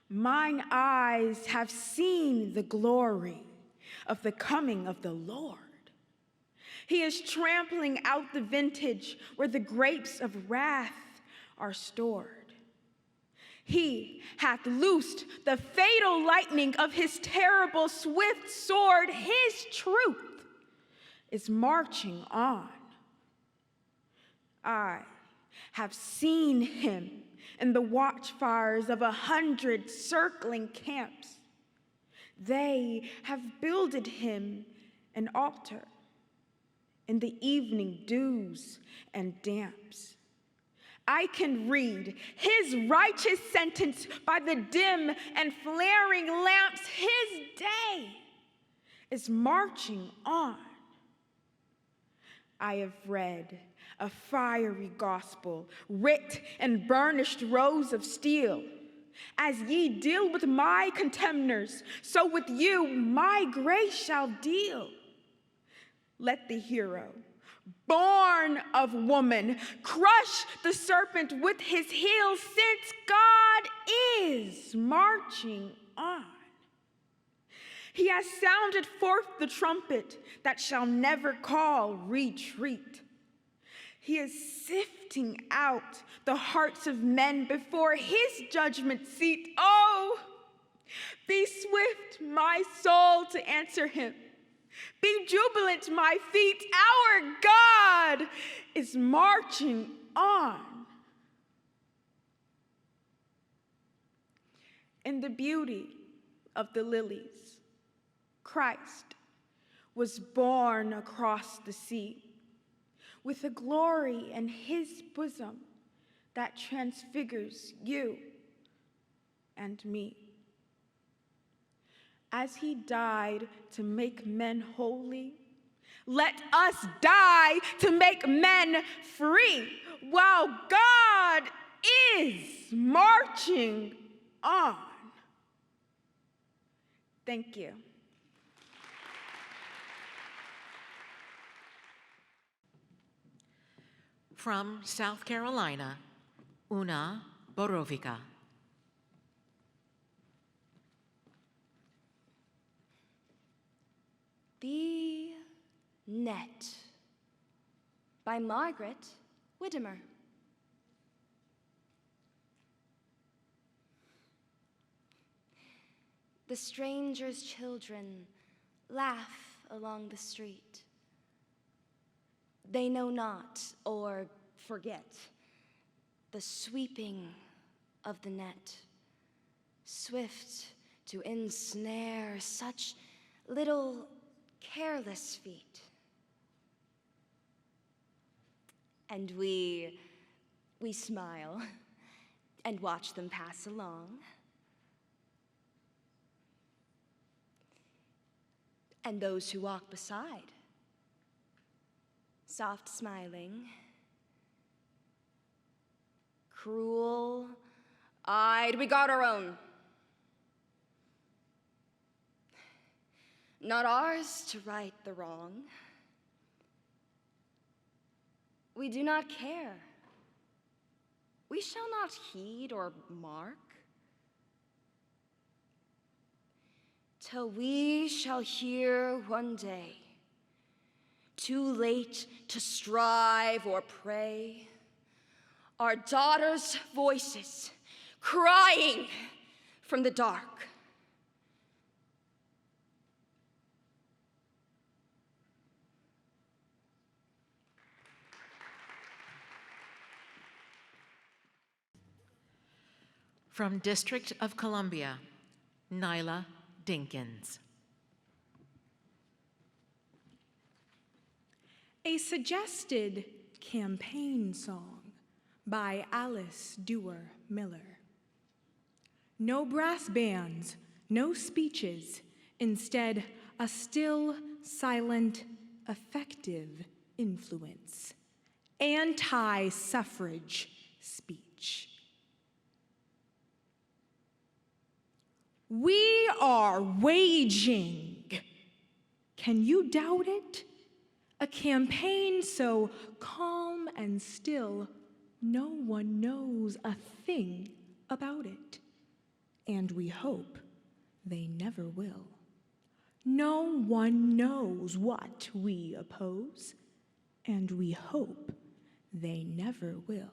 Mine eyes have seen the glory of the coming of the Lord. He is trampling out the vintage where the grapes of wrath are stored. He hath loosed the fatal lightning of his terrible swift sword. His truth is marching on. I have seen him in the watchfires of 100 circling camps. They have builded him an altar in the evening dews and damps. I can read his righteous sentence by the dim and flaring lamps. His day is marching on. I have read a fiery gospel writ in burnished rows of steel. As ye deal with my contemners, so with you my grace shall deal. Let the hero, born of woman, crush the serpent with his heels, since God is marching on. He has sounded forth the trumpet that shall never call retreat. He is sifting out the hearts of men before his judgment seat. Oh, be swift, my soul, to answer him. Be jubilant, my feet. Our God is marching on. In the beauty of the lilies, Christ was born across the sea with a glory in his bosom that transfigures you and me. As he died to make men holy, let us die to make men free while God is marching on. Thank you.
From South Carolina, Oona Borovicka.
The Net by Margaret Whittemore. The stranger's children laugh along the street. They know not or forget the sweeping of the net, swift to ensnare such little careless feet. And we smile and watch them pass along. And those who walk beside, soft smiling, cruel-eyed, we got our own. Not ours to right the wrong. We do not care. We shall not heed or mark, till we shall hear one day, too late to strive or pray, our daughters' voices crying from the dark.
From District of Columbia, Nyla Dinkins.
A suggested campaign song by Alice Dewar Miller. No brass bands, no speeches, instead a still, silent, effective influence. Anti-suffrage speech. We are waging, can you doubt it? A campaign so calm and still, no one knows a thing about it. And we hope they never will. No one knows what we oppose, and we hope they never will.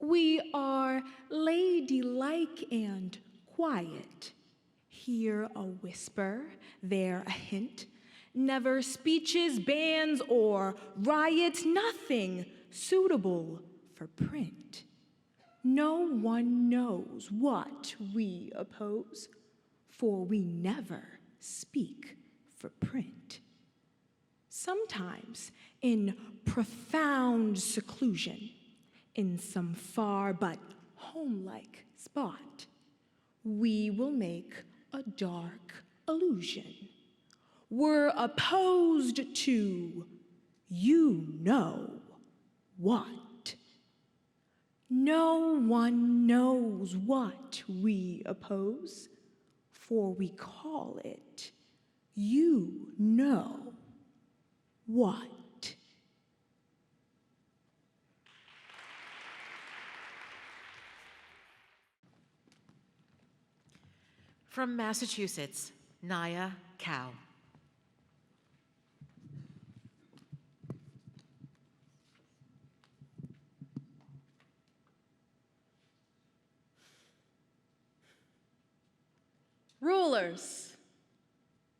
We are ladylike and quiet. Here a whisper, there a hint. Never speeches, bans, or riots, nothing suitable for print. No one knows what we oppose, for we never speak for print. Sometimes in profound seclusion, in some far but home-like spot, we will make a dark illusion. We're opposed to, you know what. No one knows what we oppose, for we call it, you know what.
From Massachusetts, Nia Cao.
Rulers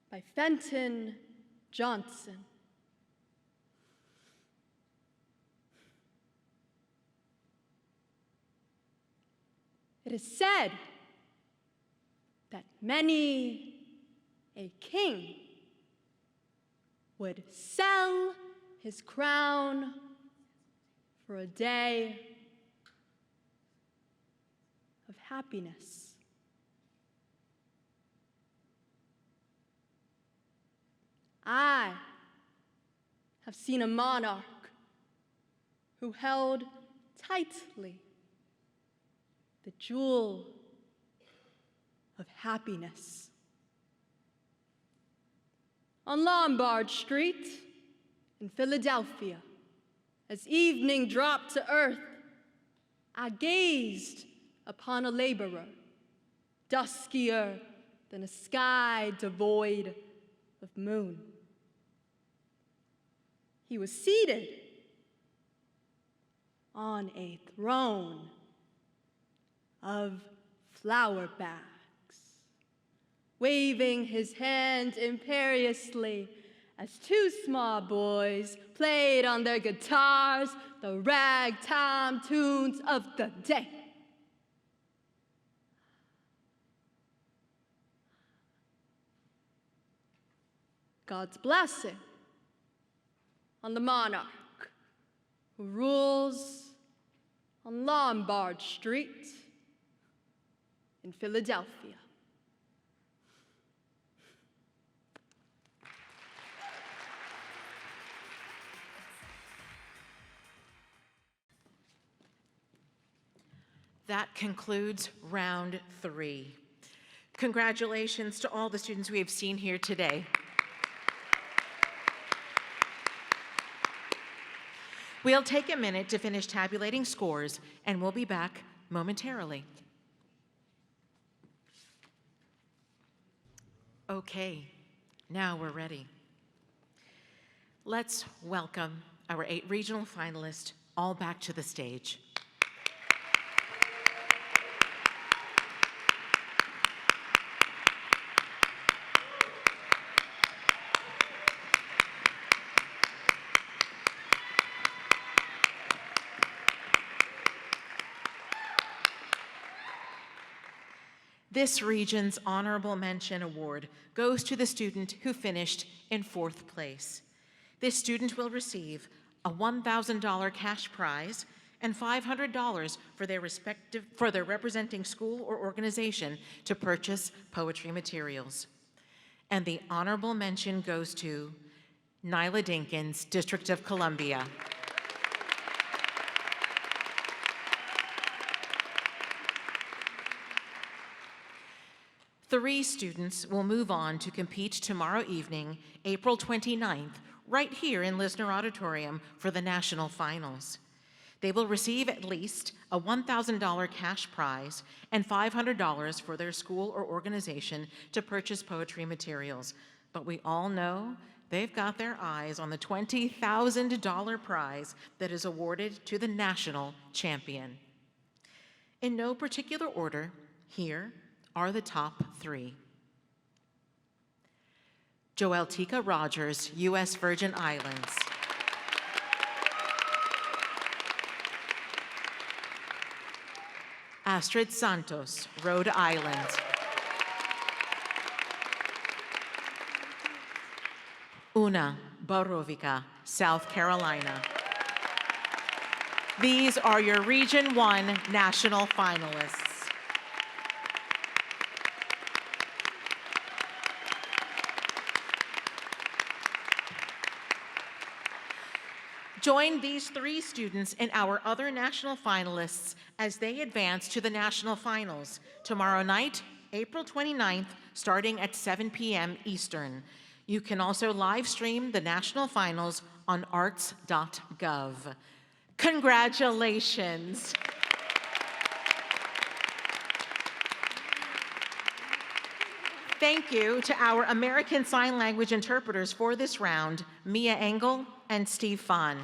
by Fenton Johnson. It is said that many a king would sell his crown for a day of happiness. I have seen a monarch who held tightly the jewel of happiness. On Lombard Street in Philadelphia, as evening dropped to earth, I gazed upon a laborer, duskier than a sky devoid of moon. He was seated on a throne of flour bags, waving his hand imperiously as two small boys played on their guitars the ragtime tunes of the day. God's blessing on the monarch who rules on Lombard Street in Philadelphia.
That concludes round 3. Congratulations to all the students we have seen here today. We'll take a minute to finish tabulating scores, and we'll be back momentarily. Okay, now we're ready. Let's welcome our 8 regional finalists all back to the stage. This region's Honorable Mention Award goes to the student who finished in 4th place. This student will receive a $1,000 cash prize and $500 for their representing school or organization to purchase poetry materials. And the honorable mention goes to Nyla Dinkins, District of Columbia. Three students will move on to compete tomorrow evening, April 29th, right here in Lisner Auditorium for the national finals. They will receive at least a $1,000 cash prize and $500 for their school or organization to purchase poetry materials. But we all know they've got their eyes on the $20,000 prize that is awarded to the national champion. In no particular order, here are the top 3. Joeltica Rogers, U.S. Virgin Islands. Astrid Santos, Rhode Island. Oona Borovicka, South Carolina. These are your Region 1 national finalists. Join these 3 students and our other national finalists as they advance to the national finals tomorrow night, April 29th, starting at 7 p.m. Eastern. You can also live stream the national finals on arts.gov. Congratulations. Thank you to our American Sign Language interpreters for this round, Mia Engel and Steve Fahn.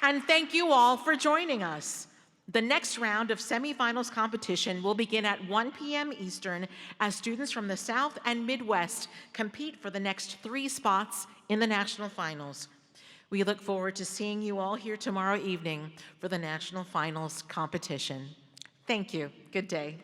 And thank you all for joining us. The next round of semifinals competition will begin at 1 p.m. Eastern as students from the South and Midwest compete for the next 3 spots in the national finals. We look forward to seeing you all here tomorrow evening for the national finals competition. Thank you. Good day.